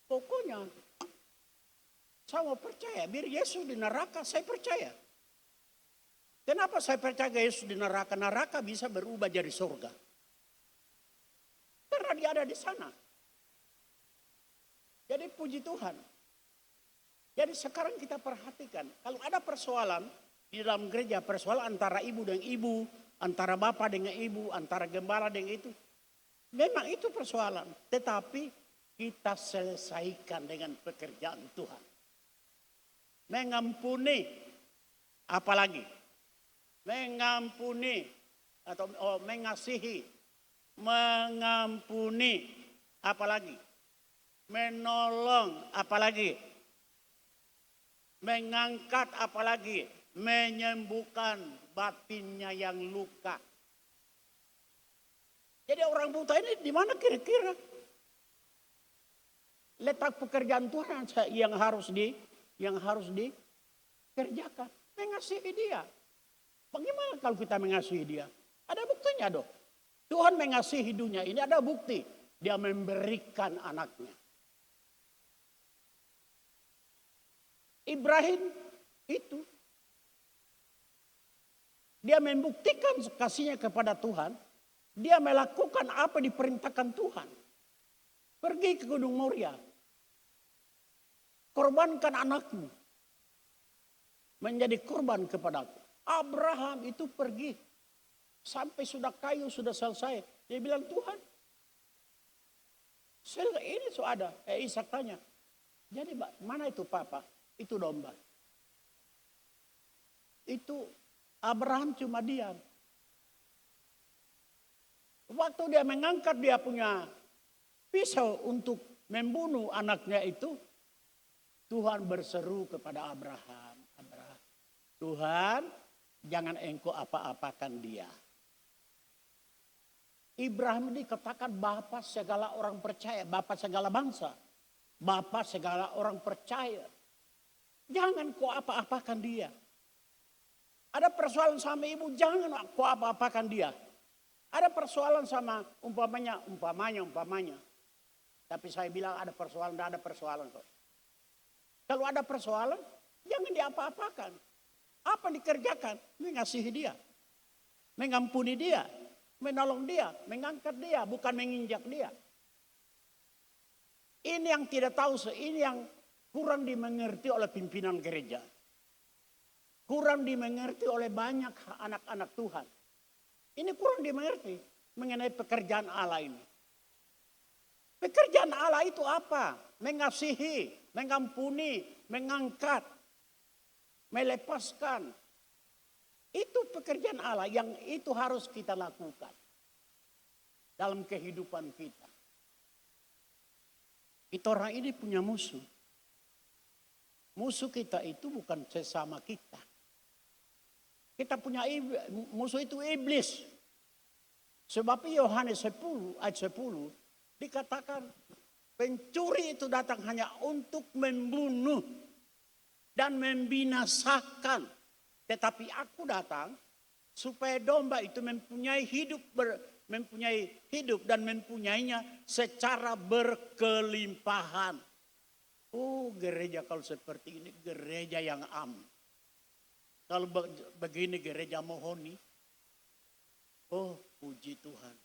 Pokoknya, saya mau percaya. Biar Yesus di neraka, saya percaya. Kenapa saya percaya Yesus di neraka? Neraka bisa berubah jadi surga. Karena dia ada di sana. Jadi puji Tuhan. Jadi sekarang kita perhatikan. Kalau ada persoalan di dalam gereja. Persoalan antara ibu dengan ibu. Antara bapak dengan ibu. Antara gembala dengan itu. Memang itu persoalan. Tetapi kita selesaikan dengan pekerjaan Tuhan. Mengampuni. Apalagi? Mengampuni atau mengasihi, mengampuni, apalagi menolong, apalagi mengangkat, apalagi menyembuhkan batinnya yang luka. Jadi orang buta ini di mana kira-kira letak pekerjaan Tuhan yang harus dikerjakan? Mengasihi dia. Bagaimana kalau kita mengasihi dia? Ada buktinya dong. Tuhan mengasihi dunia ini ada bukti. Dia memberikan anaknya. Ibrahim itu. Dia membuktikan kasihnya kepada Tuhan. Dia melakukan apa diperintahkan Tuhan. Pergi ke Gunung Moria. Korbankan anakmu. Menjadi korban kepadaku. Abraham itu pergi. Sampai sudah kayu, sudah selesai. Dia bilang, Tuhan, ini sudah ada. Ishak tanya, jadi mana itu papa? Itu domba. Itu Abraham cuma diam. Waktu dia mengangkat dia punya pisau untuk membunuh anaknya itu, Tuhan berseru kepada Abraham. Tuhan, jangan engkau apa-apakan dia. Ibrahim dikatakan bapa segala orang percaya, bapa segala bangsa, bapa segala orang percaya. Jangan kau apa-apakan dia. Ada persoalan sama ibu, jangan kau apa-apakan dia. Ada persoalan sama umpamanya. Tapi saya bilang ada persoalan, tidak ada persoalan kok. Kalau ada persoalan, jangan diapa-apakan. Apa dikerjakan? Mengasihi dia. Mengampuni dia. Menolong dia. Mengangkat dia. Bukan menginjak dia. Ini yang tidak tahu. Ini yang kurang dimengerti oleh pimpinan gereja. Kurang dimengerti oleh banyak anak-anak Tuhan. Ini kurang dimengerti mengenai pekerjaan Allah ini. Pekerjaan Allah itu apa? Mengasihi, mengampuni, mengangkat, melepaskan. Itu pekerjaan Allah yang itu harus kita lakukan dalam kehidupan kita. Kita orang ini punya musuh. Musuh kita itu bukan sesama kita. Kita punya musuh itu iblis. Sebab Yohanes 10 ayat 10 dikatakan pencuri itu datang hanya untuk membunuh dan membinasakan. Tetapi aku datang supaya domba itu mempunyai hidup dan mempunyainya secara berkelimpahan. Oh, gereja kalau seperti ini gereja yang aman. Kalau begini gereja mohoni, oh puji Tuhan.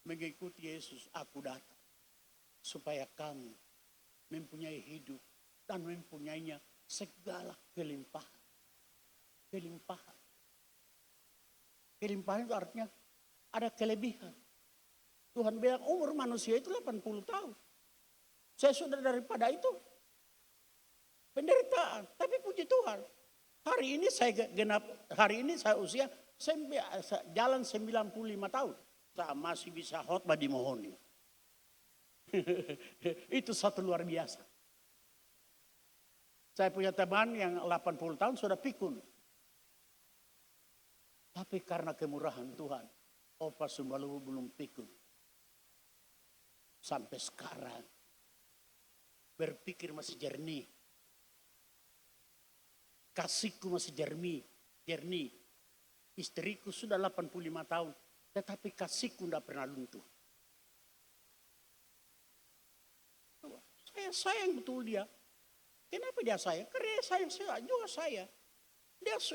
Mengikuti Yesus aku datang. Supaya kami mempunyai hidup dan mempunyainya segala kelimpahan. Kelimpahan. Kelimpahan itu artinya ada kelebihan. Tuhan bilang umur manusia itu 80 tahun. Saya sudah daripada itu. Penderitaan. Tapi puji Tuhan. Hari ini saya usia jalan 95 tahun. Saya masih bisa khotbah di Mohoni. Itu satu luar biasa. Saya punya teman yang 80 tahun sudah pikun. Tapi karena kemurahan Tuhan, Opa Sumbaluhu belum pikun. Sampai sekarang. Berpikir masih jernih. Kasihku masih jernih. Istriku sudah 85 tahun. Tetapi kasihku tidak pernah luntur. Saya sayang betul dia. Kenapa dia sayang? Karena dia sayang saya juga saya.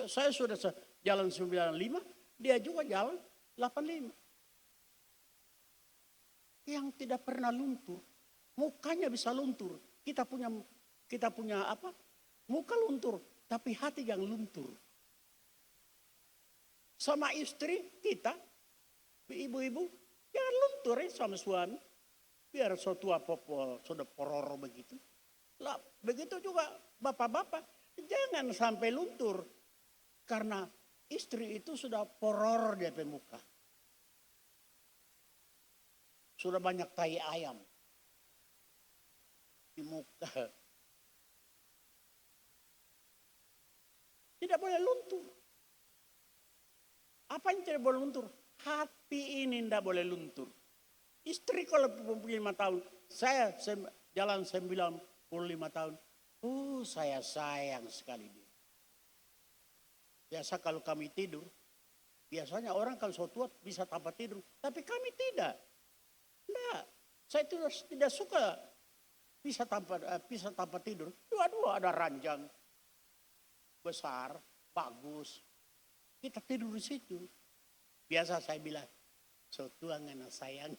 Saya sudah jalan 95, dia juga jalan 85. Yang tidak pernah luntur. Mukanya bisa luntur. Kita punya apa? Muka luntur. Tapi hati yang luntur. Sama istri kita, ibu-ibu, jangan luntur sama suami. Biar suatu apa-apa, sudah pororo begitu. Lah, begitu juga bapak-bapak, jangan sampai luntur. Karena istri itu sudah poror di muka. Sudah banyak tai ayam di muka. Tidak boleh luntur. Apa yang tidak boleh luntur? Hati ini tidak boleh luntur. Istri kalau 25 tahun, saya jalan 95 tahun. Saya sayang sekali dia. Biasa kalau kami tidur, biasanya orang kalau so tua bisa tanpa tidur. Tapi kami tidak. Tidak. Saya tidak suka bisa tanpa tidur. Dua-dua ada ranjang. besar, bagus. Kita tidur di situ. Biasa saya bilang, so tuang anak sayang.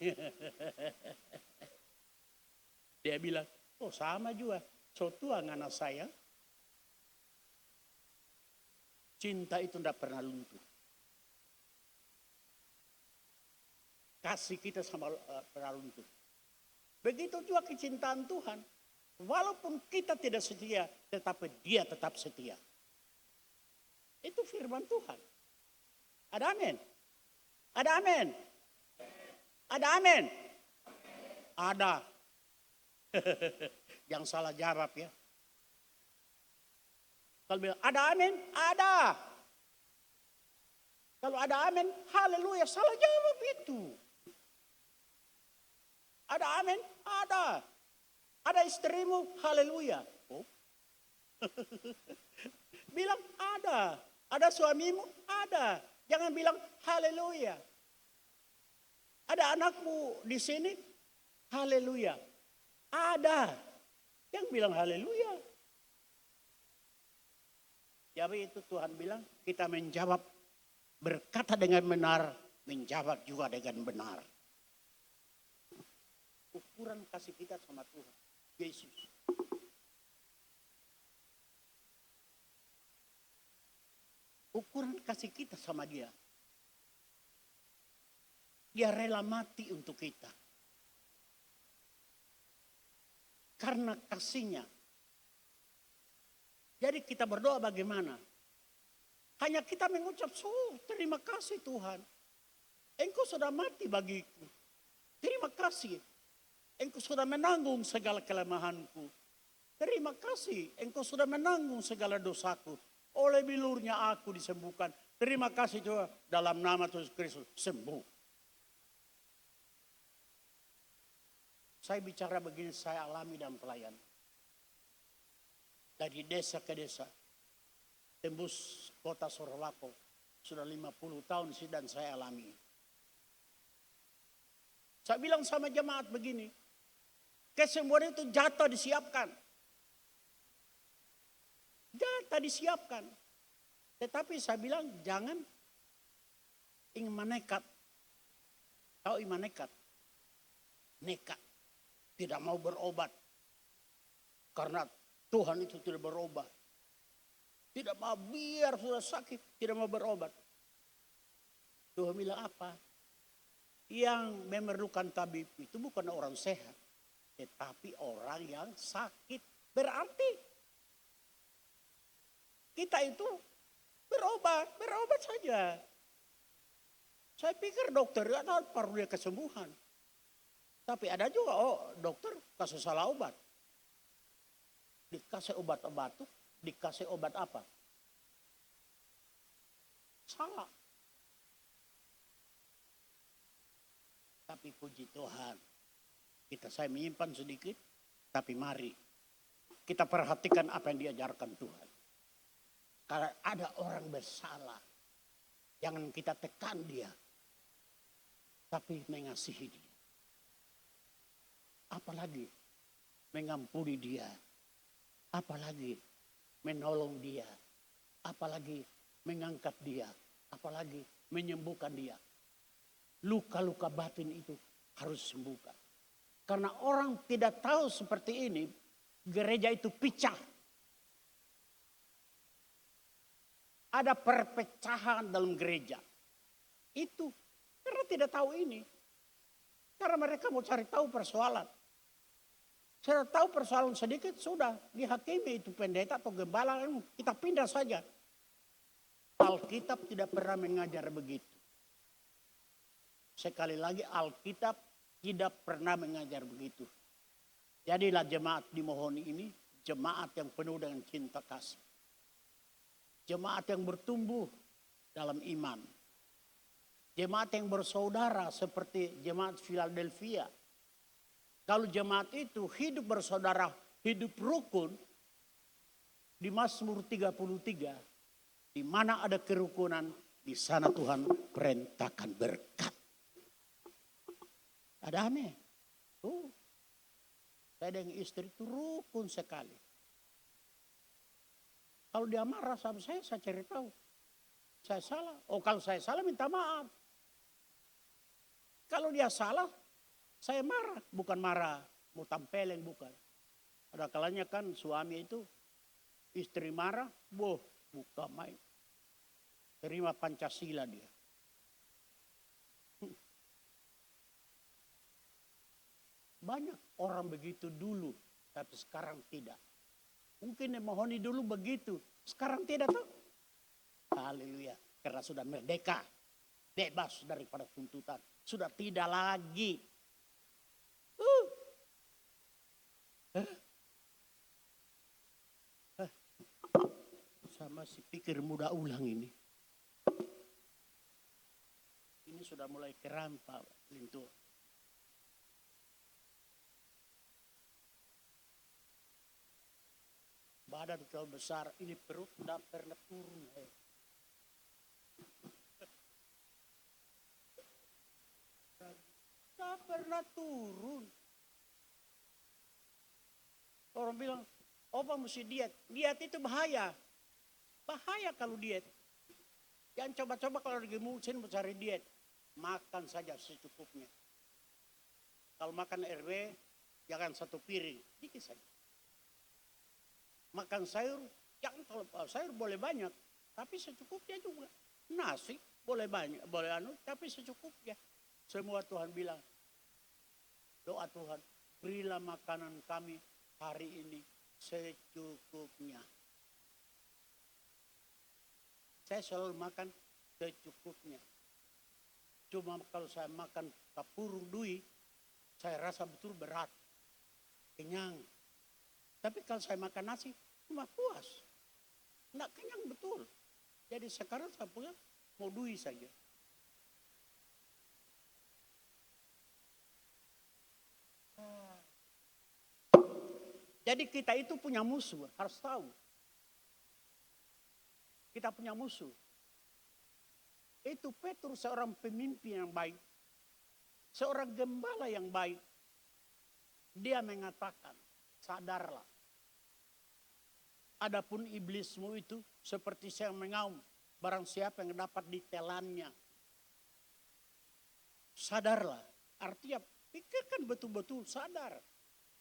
Dia bilang, oh sama juga, so tuang anak sayang. Cinta itu tidak pernah luntur. Kasih kita sama pernah luntur. Begitu juga kecintaan Tuhan. Walaupun kita tidak setia, tetapi Dia tetap setia. Itu firman Tuhan. Ada amin? Ada amin? Ada amin? Ada. Jangan salah jawab ya. Kalau bilang ada amin, ada. Kalau ada amin, haleluya, salah jawab itu. Ada amin, ada. Ada istrimu, haleluya. Oh. Bilang ada. Ada suamimu, ada. Jangan bilang haleluya. Ada anakmu di sini, haleluya. Ada. Yang bilang haleluya. Jadi itu Tuhan bilang kita menjawab, berkata dengan benar, menjawab juga dengan benar. Ukuran kasih kita sama Tuhan Yesus. Ukuran kasih kita sama Dia. Dia rela mati untuk kita. Karena kasihnya. Jadi kita berdoa bagaimana? Hanya kita mengucap, terima kasih Tuhan. Engkau sudah mati bagiku. Terima kasih. Engkau sudah menanggung segala kelemahanku. Terima kasih. Engkau sudah menanggung segala dosaku. Oleh bilurnya aku disembuhkan. Terima kasih Tuhan. Dalam nama Tuhan Kristus sembuh. Saya bicara begini, saya alami dalam pelayanan. Dari desa ke desa. Tembus kota Sorowako. Sudah 50 tahun sih dan saya alami. Saya bilang sama jemaat begini. Kesembuhan itu jatah disiapkan. Jatah disiapkan. Tetapi saya bilang jangan ingin menekat. Tahu iman nekat? Nekat. Tidak mau berobat. Karena Tuhan itu tidak berobat. Tidak mau biar sudah sakit. Tidak mau berobat. Tuhan bilang apa? Yang memerlukan tabib itu bukan orang sehat. Tetapi orang yang sakit. Berarti kita itu berobat saja. Saya pikir dokter ada perlu dia kesembuhan. Tapi ada juga, dokter kasih salah obat. Dikasih obat batuk, dikasih obat apa? Salah. Tapi puji Tuhan, saya menyimpan sedikit, tapi mari kita perhatikan apa yang diajarkan Tuhan. Kalau ada orang bersalah, jangan kita tekan dia, tapi mengasihi dia. Apalagi mengampuni dia, apalagi menolong dia, apalagi mengangkat dia, apalagi menyembuhkan dia. Luka-luka batin itu harus sembuhkan. Karena orang tidak tahu seperti ini, gereja itu pecah. Ada perpecahan dalam gereja. Itu karena tidak tahu ini. Karena mereka mau cari tahu persoalan. Saya tahu persoalan sedikit sudah dihakimi itu pendeta atau gembala, kita pindah saja. Alkitab tidak pernah mengajar begitu. Sekali lagi Alkitab tidak pernah mengajar begitu. Jadilah jemaat dimohon ini jemaat yang penuh dengan cinta kasih. Jemaat yang bertumbuh dalam iman. Jemaat yang bersaudara seperti jemaat Philadelphia. Kalau jemaat itu hidup bersaudara, hidup rukun, di Mazmur 33, di mana ada kerukunan, di sana Tuhan perintahkan berkat. Ada aneh. Saya dengan istri itu rukun sekali. Kalau dia marah sama saya cari tahu. Saya salah. Oh kalau saya salah minta maaf. Kalau dia salah, saya marah. Bukan marah, mau tampeleng bukan. Ada kalanya kan suami itu, istri marah, buka main. Terima Pancasila dia. Banyak orang begitu dulu, tapi sekarang tidak. Mungkin Mahoni dulu begitu, sekarang tidak tuh. Haleluya, karena sudah merdeka, bebas daripada tuntutan, sudah tidak lagi. Saya masih pikir muda ulang ini. Ini sudah mulai keram Pak Lintu. Badan terlalu besar, ini perut tidak pernah turun. Tidak pernah turun. Orang bilang, opa mesti diet. Diet itu bahaya. Bahaya kalau diet. Jangan coba-coba kalau lagi musim mau cari diet. Makan saja secukupnya. Kalau makan RW, jangan satu piring, dikit saja. Makan sayur, jangan kalau sayur boleh banyak, tapi secukupnya juga. Nasi boleh banyak, boleh tapi secukupnya. Semua Tuhan bilang, doa Tuhan, berilah makanan kami hari ini secukupnya. Saya selalu makan secukupnya. Cuma kalau saya makan kapurung dui, saya rasa betul berat, kenyang. Tapi kalau saya makan nasi, cuma puas. Tidak kenyang betul. Jadi sekarang saya pulang, mau dui saja. Jadi kita itu punya musuh, harus tahu. Kita punya musuh. Itu Petrus seorang pemimpin yang baik. Seorang gembala yang baik. Dia mengatakan, sadarlah. Adapun iblismu itu seperti saya mengaum. Barang siapa yang dapat ditelannya. Sadarlah. Artinya pikirkan betul-betul, sadar.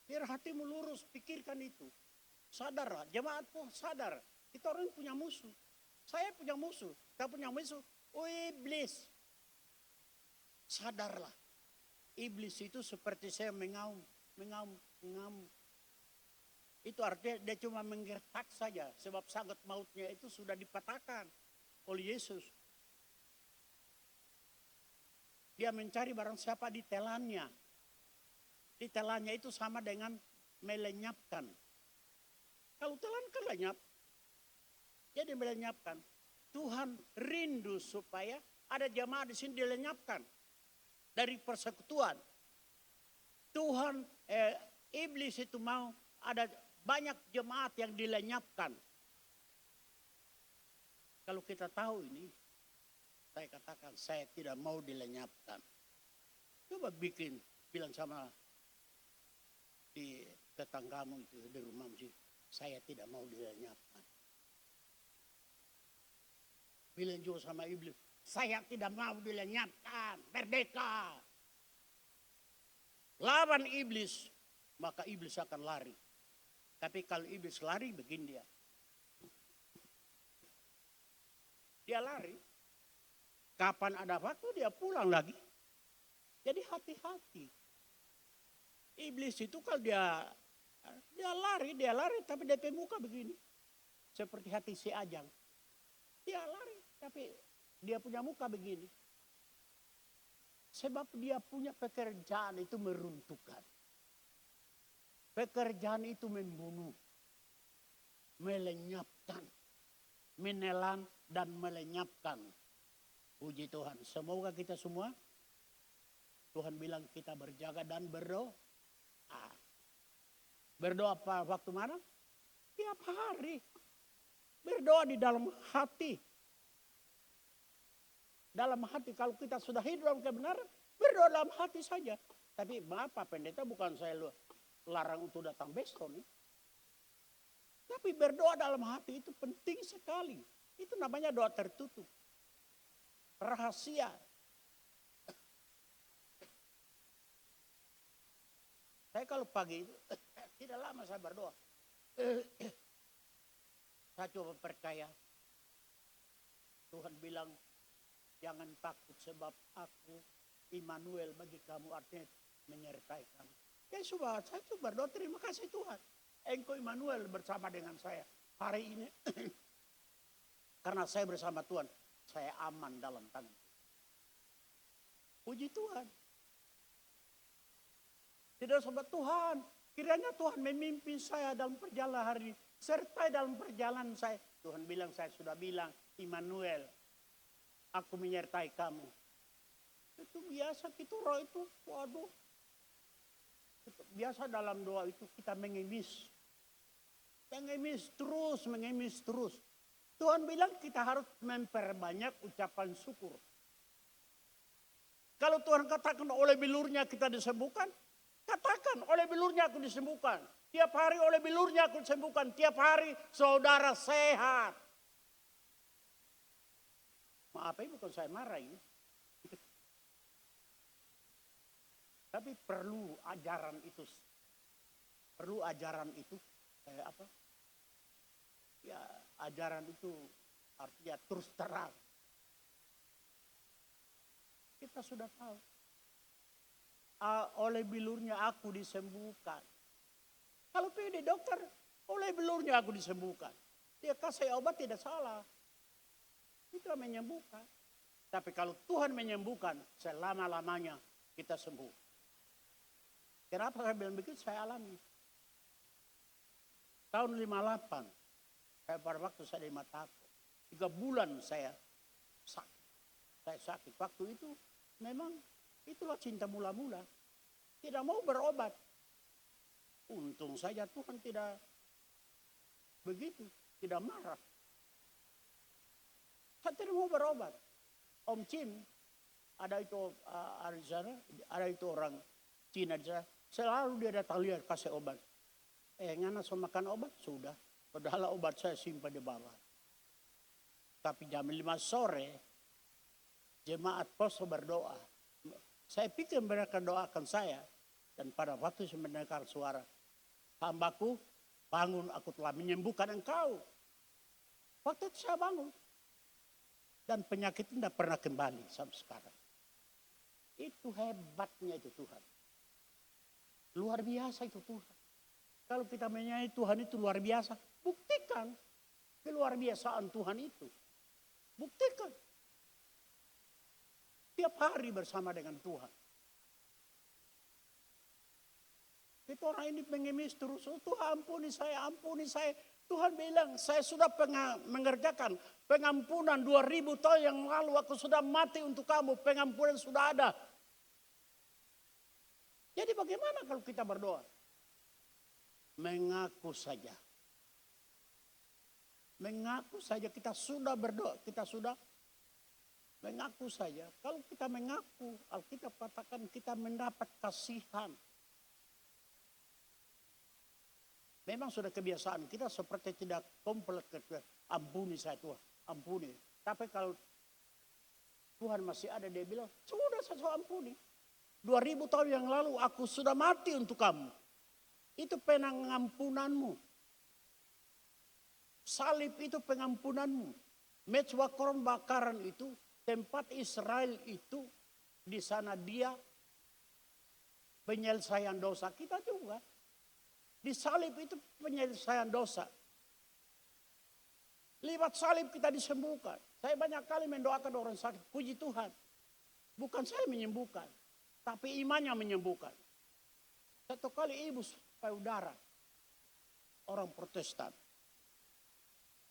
Biar hatimu lurus, pikirkan itu. Sadarlah, jemaat pun sadar. Kita orang punya musuh. Saya punya musuh, kita punya musuh. Oh iblis. Sadarlah. Iblis itu seperti saya mengaum. Itu artinya dia cuma menggertak saja. Sebab sangat mautnya itu sudah dipatahkan oleh Yesus. Dia mencari barang siapa ditelannya. Ditelannya itu sama dengan melenyapkan. Kalau telan kan lenyap. Jadi melenyapkan. Tuhan rindu supaya ada jemaat di sini dilenyapkan. Dari persekutuan. Tuhan, iblis itu mau ada banyak jemaat yang dilenyapkan. Kalau kita tahu ini, saya katakan saya tidak mau dilenyapkan. Coba bilang sama di tetanggamu itu di rumahmu sih, saya tidak mau dilenyapkan. Bilang juga sama iblis, saya tidak mau dilenyapkan, merdeka. Lawan iblis, maka iblis akan lari. Tapi kalau iblis lari, begini dia. Dia lari. Kapan ada waktu dia pulang lagi. Jadi hati-hati. Iblis itu kalau dia lari, tapi dia muka begini. Seperti hati si Ajang. Dia lari, tapi dia punya muka begini. Sebab dia punya pekerjaan itu meruntuhkan. Pekerjaan itu membunuh, melenyapkan, menelan dan melenyapkan. Puji Tuhan. Semoga kita semua, Tuhan bilang kita berjaga dan berdoa. Berdoa apa waktu mana? Tiap hari. Berdoa di dalam hati. Dalam hati, kalau kita sudah hidup dalam kebenaran, berdoa dalam hati saja. Tapi maaf Pak Pendeta, bukan saya larang untuk datang besok nih. Tapi berdoa dalam hati itu penting sekali. Itu namanya doa tertutup. Rahasia. Saya kalau pagi itu tidak lama saya berdoa. Saya coba percaya. Tuhan bilang, jangan takut sebab aku Immanuel bagi kamu, artinya menyertai kamu. Ya sudah, saya coba berdoa, terima kasih Tuhan. Engkau Immanuel bersama dengan saya hari ini. Karena saya bersama Tuhan, saya aman dalam tangan. Puji Tuhan. Tidak sobat Tuhan, kiranya Tuhan memimpin saya dalam perjalanan hari ini. Sertai dalam perjalanan saya. Tuhan bilang, saya sudah bilang, Immanuel, aku menyertai kamu. Itu biasa kita roh itu, waduh. Biasa dalam doa itu kita mengemis. Mengemis terus. Tuhan bilang kita harus memperbanyak ucapan syukur. Kalau Tuhan katakan oleh bilurnya kita disembuhkan, katakan oleh bilurnya aku disembuhkan. Tiap hari oleh bilurnya aku disembuhkan. Tiap hari saudara sehat. Maaf ya, bukan saya marah ini. Tapi perlu ajaran itu. Perlu ajaran itu. Ya, ajaran itu artinya terus terang. Kita sudah tahu. Oleh bilurnya aku disembuhkan. Kalau pergi dokter, oleh bilurnya aku disembuhkan. Dia kasih obat tidak salah. Itu menyembuhkan. Tapi kalau Tuhan menyembuhkan, selama-lamanya kita sembuh. Kenapa saya bilang begitu? Saya alami. Tahun 58, saya pada waktu saya di Mataku. 3 bulan saya sakit. Saya sakit. Waktu itu memang itulah cinta mula-mula. Tidak mau berobat. Untung saja Tuhan tidak begitu. Tidak marah. Saya tidak mau berobat. Om Cim, ada itu di sana, ada itu orang Cina di sana. Selalu dia datang lihat kasih obat. Ngana so makan obat? Sudah. Padahal obat saya simpan di bawah. Tapi jam 5 sore, jemaat poso berdoa. Saya pikir mereka doakan saya. Dan pada waktu saya mendengar suara, hambaku bangun, aku telah menyembuhkan engkau. Waktu itu saya bangun. Dan penyakit itu tidak pernah kembali sampai sekarang. Itu hebatnya itu Tuhan. Luar biasa itu Tuhan. Kalau kita menyanyi Tuhan itu luar biasa, buktikan keluar biasaan Tuhan itu. Buktikan. Tiap hari bersama dengan Tuhan. Itu orang ini mengemis terus. Oh, Tuhan ampuni saya, ampuni saya. Tuhan bilang, saya sudah mengerjakan pengampunan 2000 tahun yang lalu. Aku sudah mati untuk kamu, pengampunan sudah ada. Jadi bagaimana kalau kita berdoa? Mengaku saja. Mengaku saja kita sudah berdoa, kita sudah mengaku saja. Kalau kita mengaku, Alkitab katakan kita mendapat kasihan. Memang sudah kebiasaan kita seperti tidak komplek. Ampuni saya Tuhan, ampuni. Tapi kalau Tuhan masih ada, dia bilang, sudah saya ampuni. 2000 tahun yang lalu aku sudah mati untuk kamu. Itu pengampunanmu. Salib itu pengampunanmu. Mezbah korban bakaran itu, tempat Israel itu, di sana dia penyelesaian dosa kita juga. Di salib itu penyelesaian dosa. Lewat salib kita disembuhkan. Saya banyak kali mendoakan orang sakit. Puji Tuhan. Bukan saya menyembuhkan. Tapi imannya menyembuhkan. Satu kali ibu saudara. Orang Protestan.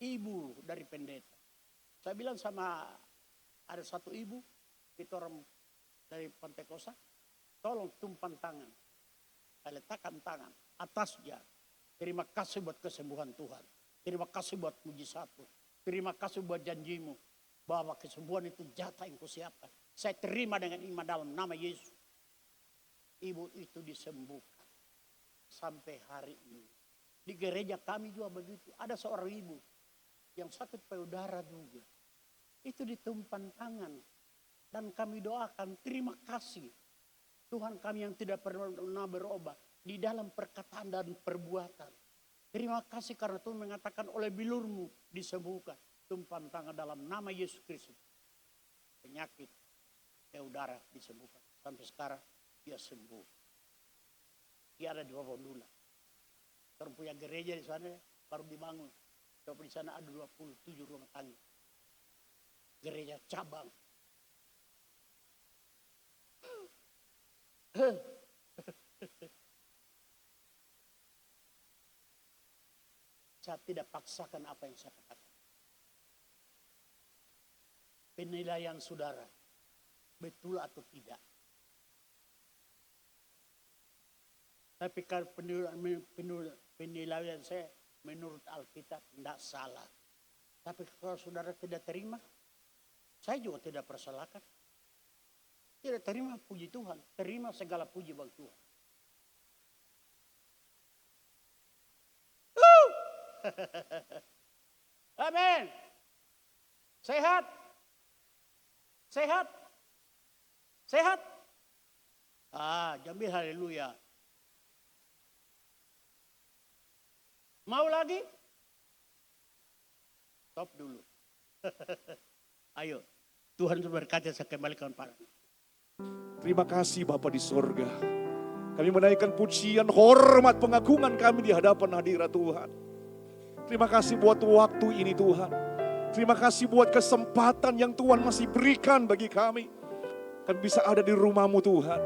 Ibu dari pendeta. Saya bilang sama ada satu ibu. Itu orang dari Pantai Kosa. Tolong tumpang tangan. Saya letakkan tangan atasnya. Terima kasih buat kesembuhan Tuhan. Terima kasih buat mujizatmu. Terima kasih buat janjimu. Bahwa kesembuhan itu jatah yang kau siapkan. Saya terima dengan iman dalam nama Yesus. Ibu itu disembuhkan. Sampai hari ini. Di gereja kami juga begitu. Ada seorang ibu yang sakit payudara juga. Itu ditumpan tangan. Dan kami doakan, terima kasih Tuhan kami yang tidak pernah berubah di dalam perkataan dan perbuatan. Terima kasih karena Tuhan mengatakan oleh bilurmu disembuhkan. Tumpan tangan dalam nama Yesus Kristus. Penyakit payudara disembuhkan. Sampai sekarang dia sembuh. Dia ada di Wabondula. Orang punya gereja di sana baru dibangun. Coba di sana ada 27 rumah tangga. Gereja cabang. Saya tidak paksakan apa yang saya katakan. Penilaian saudara, betul atau tidak. Tapi kalau penilaian saya menurut Alkitab tidak salah. Tapi kalau saudara tidak terima, saya juga tidak persalahkan. Tidak terima puji Tuhan, terima segala puji bagi Tuhan. Amin. Sehat. Sehat. Sehat. Jambil haleluya. Mau lagi? Stop dulu. Ayo, Tuhan berkata saya kembalikan pada. Terima kasih Bapa di sorga. Kami menaikkan pujian, hormat, pengagungan kami di hadapan hadirat Tuhan. Terima kasih buat waktu ini Tuhan. Terima kasih buat kesempatan yang Tuhan masih berikan bagi kami. Kami bisa ada di rumah-Mu Tuhan.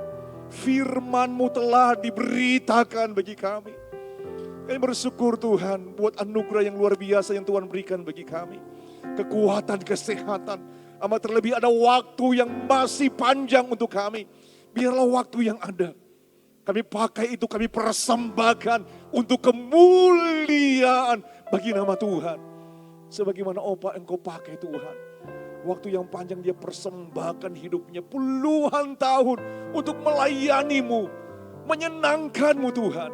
Firman-Mu telah diberitakan bagi kami. Kami bersyukur Tuhan buat anugerah yang luar biasa yang Tuhan berikan bagi kami. Kekuatan, kesehatan. Amat terlebih ada waktu yang masih panjang untuk kami. Biarlah waktu yang ada. Kami pakai itu, kami persembahkan untuk kemuliaan bagi nama Tuhan. Sebagaimana Opa Engkau pakai Tuhan. Waktu yang panjang dia persembahkan hidupnya puluhan tahun untuk melayani-Mu. Menyenangkan-Mu Tuhan.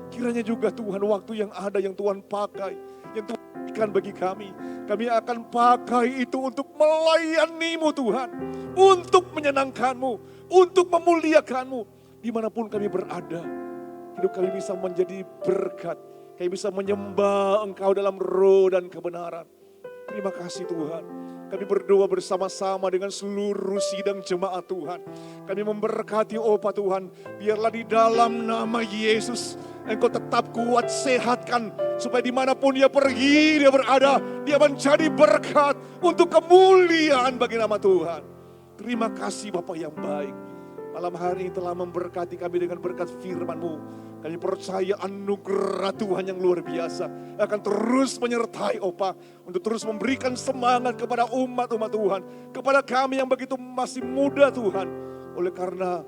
Kiranya juga Tuhan waktu yang ada yang Tuhan pakai. Yang Tuhan berikan bagi kami. Kami akan pakai itu untuk melayani-Mu Tuhan. Untuk menyenangkan-Mu. Untuk memuliakan-Mu. Dimanapun kami berada. Hidup kami bisa menjadi berkat. Kami bisa menyembah Engkau dalam roh dan kebenaran. Terima kasih Tuhan. Kami berdoa bersama-sama dengan seluruh sidang jemaat Tuhan. Kami memberkati Opa Tuhan. Biarlah di dalam nama Yesus Engkau tetap kuat, sehatkan. Supaya dimanapun dia pergi, dia berada. Dia menjadi berkat untuk kemuliaan bagi nama Tuhan. Terima kasih Bapa yang baik. Malam hari ini telah memberkati kami dengan berkat firman-Mu. Kami percaya anugerah Tuhan yang luar biasa akan terus menyertai Opa. Untuk terus memberikan semangat kepada umat-umat Tuhan. Kepada kami yang begitu masih muda Tuhan. Oleh karena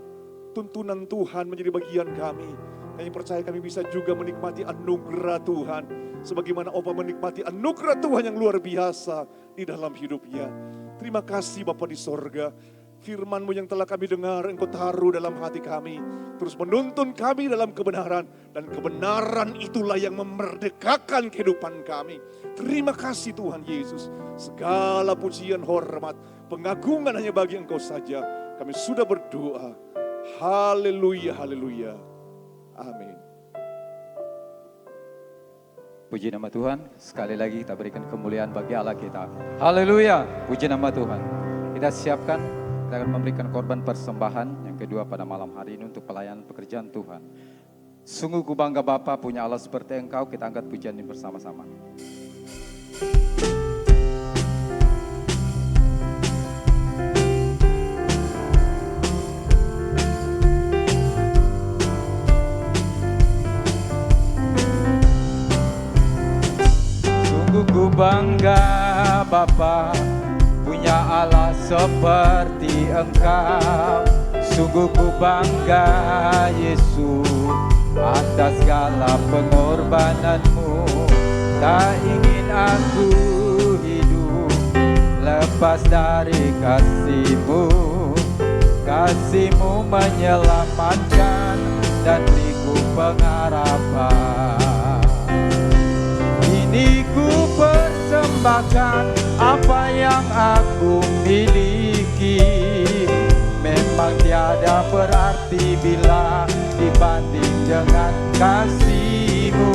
tuntunan Tuhan menjadi bagian kami. Kami percaya kami bisa juga menikmati anugerah Tuhan. Sebagaimana Opa menikmati anugerah Tuhan yang luar biasa di dalam hidupnya. Terima kasih Bapa di sorga. Firman-Mu yang telah kami dengar Engkau taruh dalam hati kami. Terus menuntun kami dalam kebenaran. Dan kebenaran itulah yang memerdekakan kehidupan kami. Terima kasih Tuhan Yesus. Segala pujian, hormat, pengagungan hanya bagi Engkau saja. Kami sudah berdoa. Haleluya, haleluya. Amin. Puji nama Tuhan. Sekali lagi kita berikan kemuliaan bagi Allah kita. Haleluya. Puji nama Tuhan. Kita siapkan. Kita akan memberikan korban persembahan yang kedua pada malam hari ini untuk pelayanan pekerjaan Tuhan. Sungguh ku bangga Bapa punya Allah seperti Engkau. Kita angkat pujian ini bersama-sama. Sungguh ku bangga Bapa punya Allah seperti Engkau. Sungguh ku bangga Yesus atas segala pengorbanan-Mu. Tak ingin aku hidup lepas dari kasih-Mu. Kasih-Mu menyelamatkan dan beriku pengharapan. Kini ku persembahkan apa yang aku miliki. Memang tiada berarti bila dibanding dengan kasih-Mu.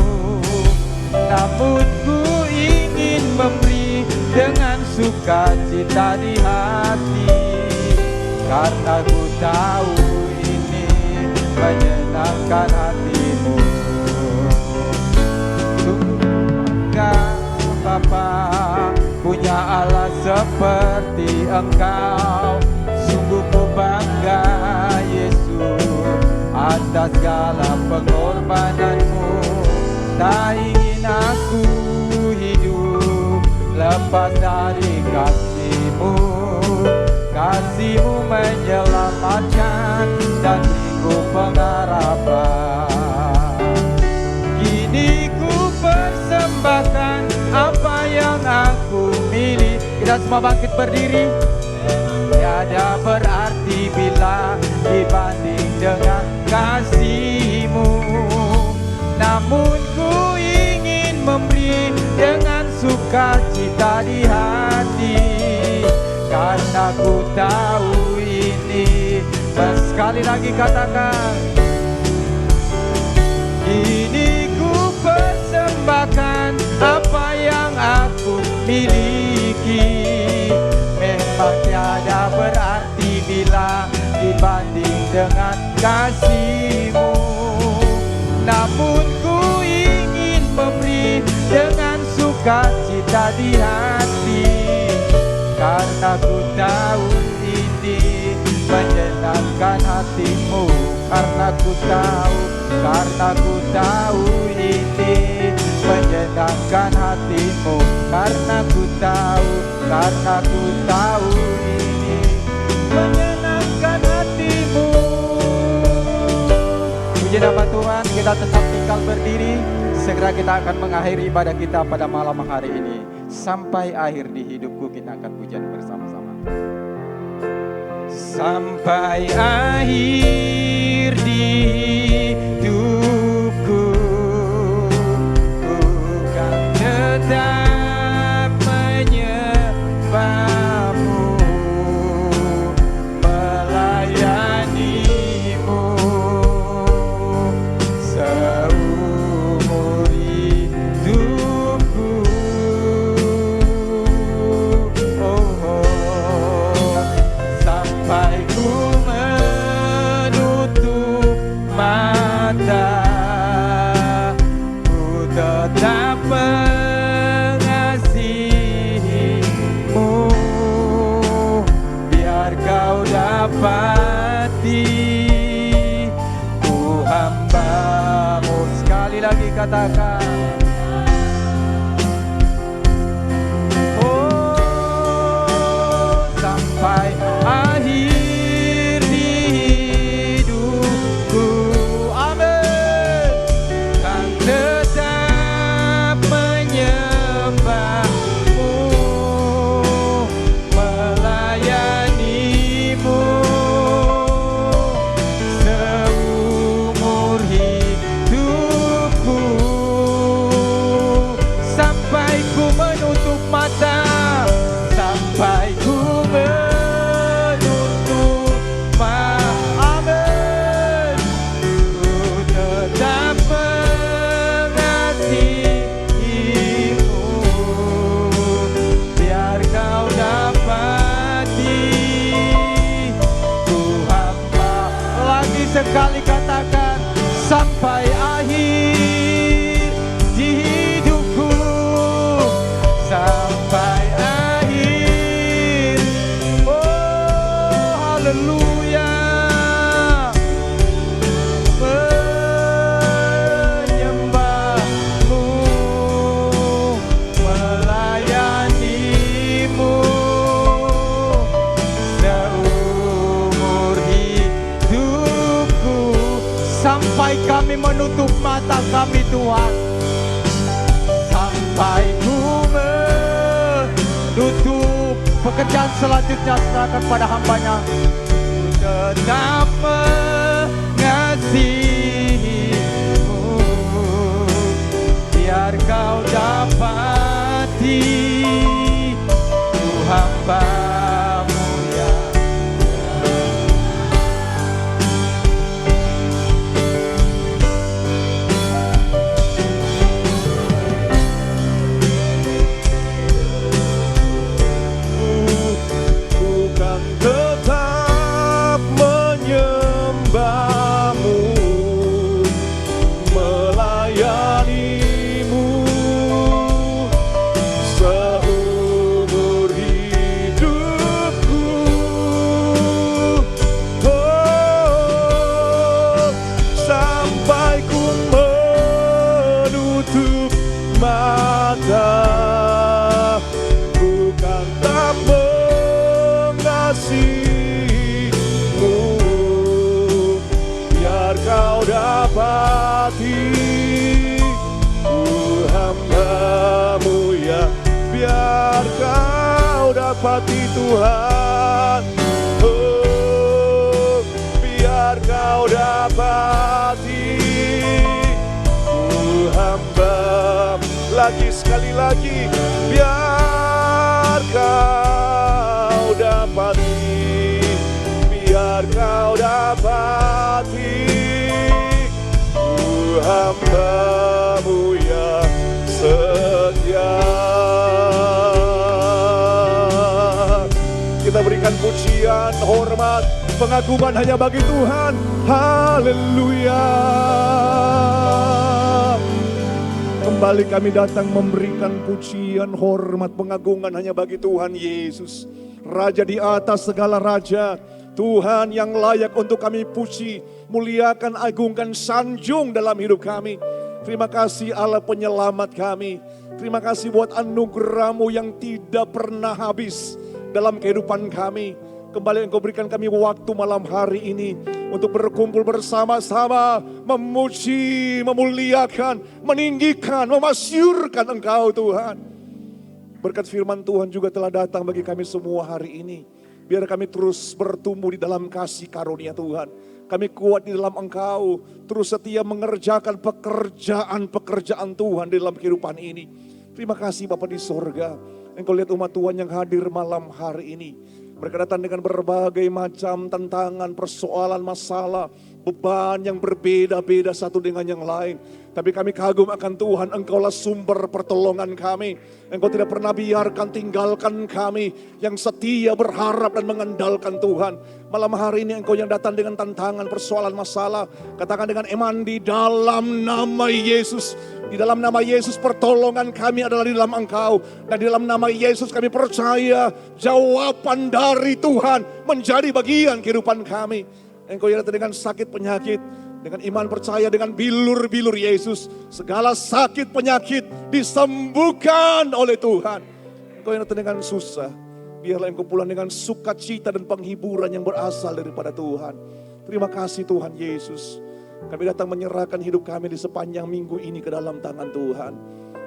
Namun ku ingin memberi dengan sukacita di hati, karena ku tahu ini menyenangkan hati-Mu. Bapa, punya Allah seperti Engkau. Sungguh ku bangga Yesus atas segala pengorbanan-Mu. Tak ingin aku hidup lepas dari kasih-Mu. Kasih-Mu menyelamatkan dan beriku pengharapan. Kini ku persembahkan apa yang aku miliki. Kita semua bangkit berdiri. Tiada berarti bila dibanding dengan kasih-Mu. Namun ku ingin memberi dengan sukacita di hati, karena ku tahu ini. Sekali lagi katakan, ini ku persembahkan apa yang aku miliki. Memang tiada berarti bila dibanding dengan kasih-Mu. Namun ku ingin memberi dengan sukacita di hati, karena ku tahu ini menyenangkan hati-Mu. Karena ku tahu ini menyenangkan hati-Mu. Karena ku tahu ini menyenangkan hati-Mu. Puji nama Tuhan, kita tetap tinggal berdiri. Segera kita akan mengakhiri ibadah kita pada malam hari ini. Sampai akhir di hidupku kita akan pujian bersama-sama. Sampai akhir di hidupku, ku kan tetap menyembah-Mu, melayani-Mu seumur hidupku. Sampai ku menutup mata, ku tetap mengasihi-Mu, biar Kau dapati ku hamba-Mu. Sekali lagi katakan, sampai akhir hidupku, amin, kan tetap menyembah-Mu, melayani-Mu seumur hidupku. Sampai ku menutup mata, sampai ku menutup mata, amin, ku tetap mengasihi-Mu, biar Kau dapati ku hamba. Lagi sekali katakan, sampai akhir di hidupku, sampai akhir. Oh haleluya, menyembah-Mu, melayani-Mu seumur hidupku. Sampai kami menutup mata kami Tuhan, sampai ku menutup. Pekerjaan selanjutnya serahkan pada hamba-Nya. Tetap mengasihi-Mu, biar kau dapati hambamu yang bukan tetap menyembahmu, melayanimu seumur hidupku. Oh, sampai ku menutup mata, bukan tak mengasihimu, biar kau dapati hambamu ya, biar kau dapati Tuhan. Oh, biar kau dapati hamba. Lagi sekali lagi, biar kau dapati, biar kau dapati hambamu yang setia. Kita berikan pujian, hormat, pengagungan hanya bagi Tuhan. Haleluya. Kembali kami datang memberikan pujian, hormat, pengagungan hanya bagi Tuhan Yesus, Raja di atas segala raja, Tuhan yang layak untuk kami puji, muliakan, agungkan, sanjung dalam hidup kami. Terima kasih Allah penyelamat kami. Terima kasih buat anugerah-Mu yang tidak pernah habis dalam kehidupan kami. Kembali Engkau berikan kami waktu malam hari ini untuk berkumpul bersama-sama, memuji, memuliakan, meninggikan, memasyurkan Engkau Tuhan. Berkat firman Tuhan juga telah datang bagi kami semua hari ini. Biar kami terus bertumbuh di dalam kasih karunia Tuhan. Kami kuat di dalam Engkau, terus setia mengerjakan pekerjaan-pekerjaan Tuhan di dalam kehidupan ini. Terima kasih Bapa di sorga. Engkau lihat umat Tuhan yang hadir malam hari ini. Mereka datang dengan berbagai macam tantangan, persoalan, masalah, beban yang berbeda-beda satu dengan yang lain. Tapi kami kagum akan Tuhan, Engkaulah sumber pertolongan kami. Engkau tidak pernah biarkan tinggalkan kami yang setia berharap dan mengandalkan Tuhan. Malam hari ini Engkau yang datang dengan tantangan, persoalan, masalah. Katakan dengan iman, di dalam nama Yesus. Di dalam nama Yesus pertolongan kami adalah di dalam Engkau. Dan di dalam nama Yesus kami percaya jawaban dari Tuhan menjadi bagian kehidupan kami. Engkau yang datang dengan sakit penyakit, dengan iman percaya, dengan bilur-bilur Yesus, segala sakit penyakit disembuhkan oleh Tuhan. Engkau yang datang dengan susah, biarlah Engkau pulang dengan sukacita dan penghiburan yang berasal daripada Tuhan. Terima kasih Tuhan Yesus. Kami datang menyerahkan hidup kami di sepanjang minggu ini ke dalam tangan Tuhan.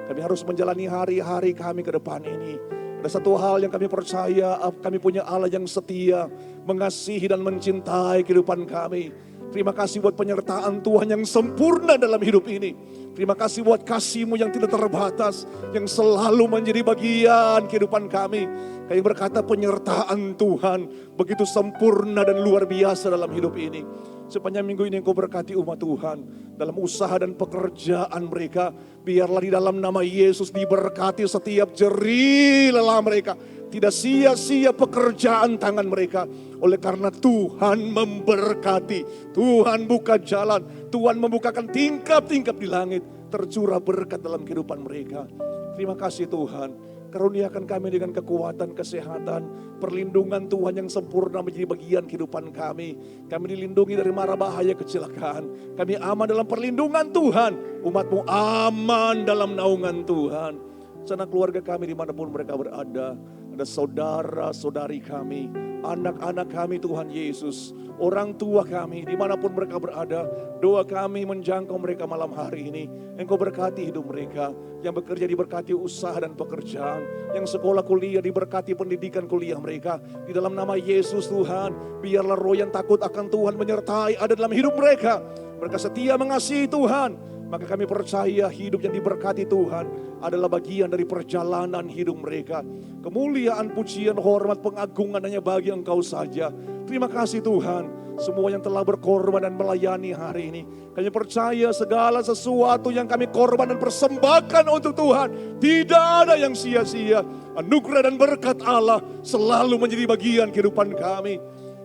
Kami harus menjalani hari-hari kami ke depan ini. Ada satu hal yang kami percaya, kami punya Allah yang setia, mengasihi dan mencintai kehidupan kami. Terima kasih buat penyertaan Tuhan yang sempurna dalam hidup ini. Terima kasih buat kasih-Mu yang tidak terbatas, yang selalu menjadi bagian kehidupan kami. Kami berkata penyertaan Tuhan begitu sempurna dan luar biasa dalam hidup ini. Sepanjang minggu ini Engkau berkati umat Tuhan dalam usaha dan pekerjaan mereka. Biarlah di dalam nama Yesus diberkati setiap jeri lelah mereka. Tidak sia-sia pekerjaan tangan mereka. Oleh karena Tuhan memberkati, Tuhan buka jalan, Tuhan membukakan tingkap-tingkap di langit. Tercurah berkat dalam kehidupan mereka. Terima kasih Tuhan. Karuniakan kami dengan kekuatan, kesehatan, perlindungan Tuhan yang sempurna menjadi bagian kehidupan kami. Kami dilindungi dari mara bahaya kecelakaan. Kami aman dalam perlindungan Tuhan. Umat-Mu aman dalam naungan Tuhan. Sanak keluarga kami dimanapun mereka berada. Ada saudara-saudari kami, anak-anak kami Tuhan Yesus, orang tua kami dimanapun mereka berada. Doa kami menjangkau mereka malam hari ini. Engkau berkati hidup mereka. Yang bekerja diberkati usaha dan pekerjaan. Yang sekolah kuliah diberkati pendidikan kuliah mereka. Di dalam nama Yesus Tuhan, biarlah roh yang takut akan Tuhan menyertai ada dalam hidup mereka. Mereka setia mengasihi Tuhan. Maka kami percaya hidup yang diberkati Tuhan adalah bagian dari perjalanan hidup mereka. Kemuliaan, pujian, hormat, pengagungan hanya bagi Engkau saja. Terima kasih Tuhan. Semua yang telah berkorban dan melayani hari ini. Kami percaya segala sesuatu yang kami korban dan persembahkan untuk Tuhan. Tidak ada yang sia-sia. Anugerah dan berkat Allah selalu menjadi bagian kehidupan kami.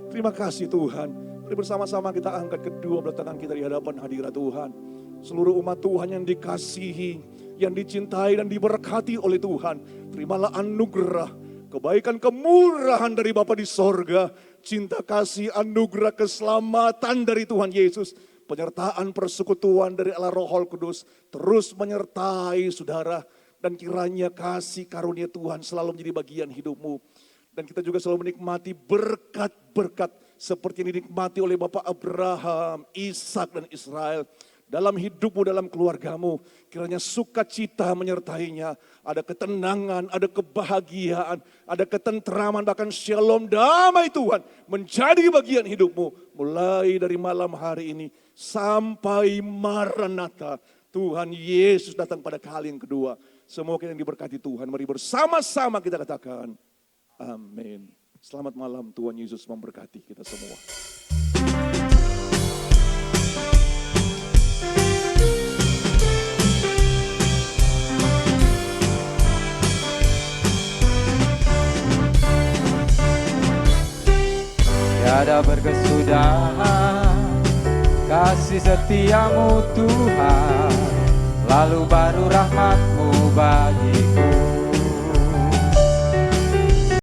Terima kasih Tuhan. Mari bersama-sama kita angkat kedua belah tangan kita di hadapan hadirat Tuhan. Seluruh umat Tuhan yang dikasihi, yang dicintai dan diberkati oleh Tuhan. Terimalah anugerah, kebaikan, kemurahan dari Bapa di sorga. Cinta kasih, anugerah, keselamatan dari Tuhan Yesus. Penyertaan persekutuan dari Allah Roh Kudus terus menyertai saudara. Dan kiranya kasih karunia Tuhan selalu menjadi bagian hidupmu. Dan kita juga selalu menikmati berkat-berkat seperti yang dinikmati oleh Bapak Abraham, Ishak dan Israel. Dalam hidupmu, dalam keluargamu, kiranya sukacita menyertainya. Ada ketenangan, ada kebahagiaan, ada ketentraman, bahkan shalom, damai Tuhan menjadi bagian hidupmu. Mulai dari malam hari ini sampai Maranatha, Tuhan Yesus datang pada kali yang kedua. Semoga yang diberkati Tuhan, mari bersama-sama kita katakan, amin. Selamat malam, Tuhan Yesus memberkati kita semua. Tiada berkesudahan kasih setiamu Tuhan, lalu baru rahmatmu bagi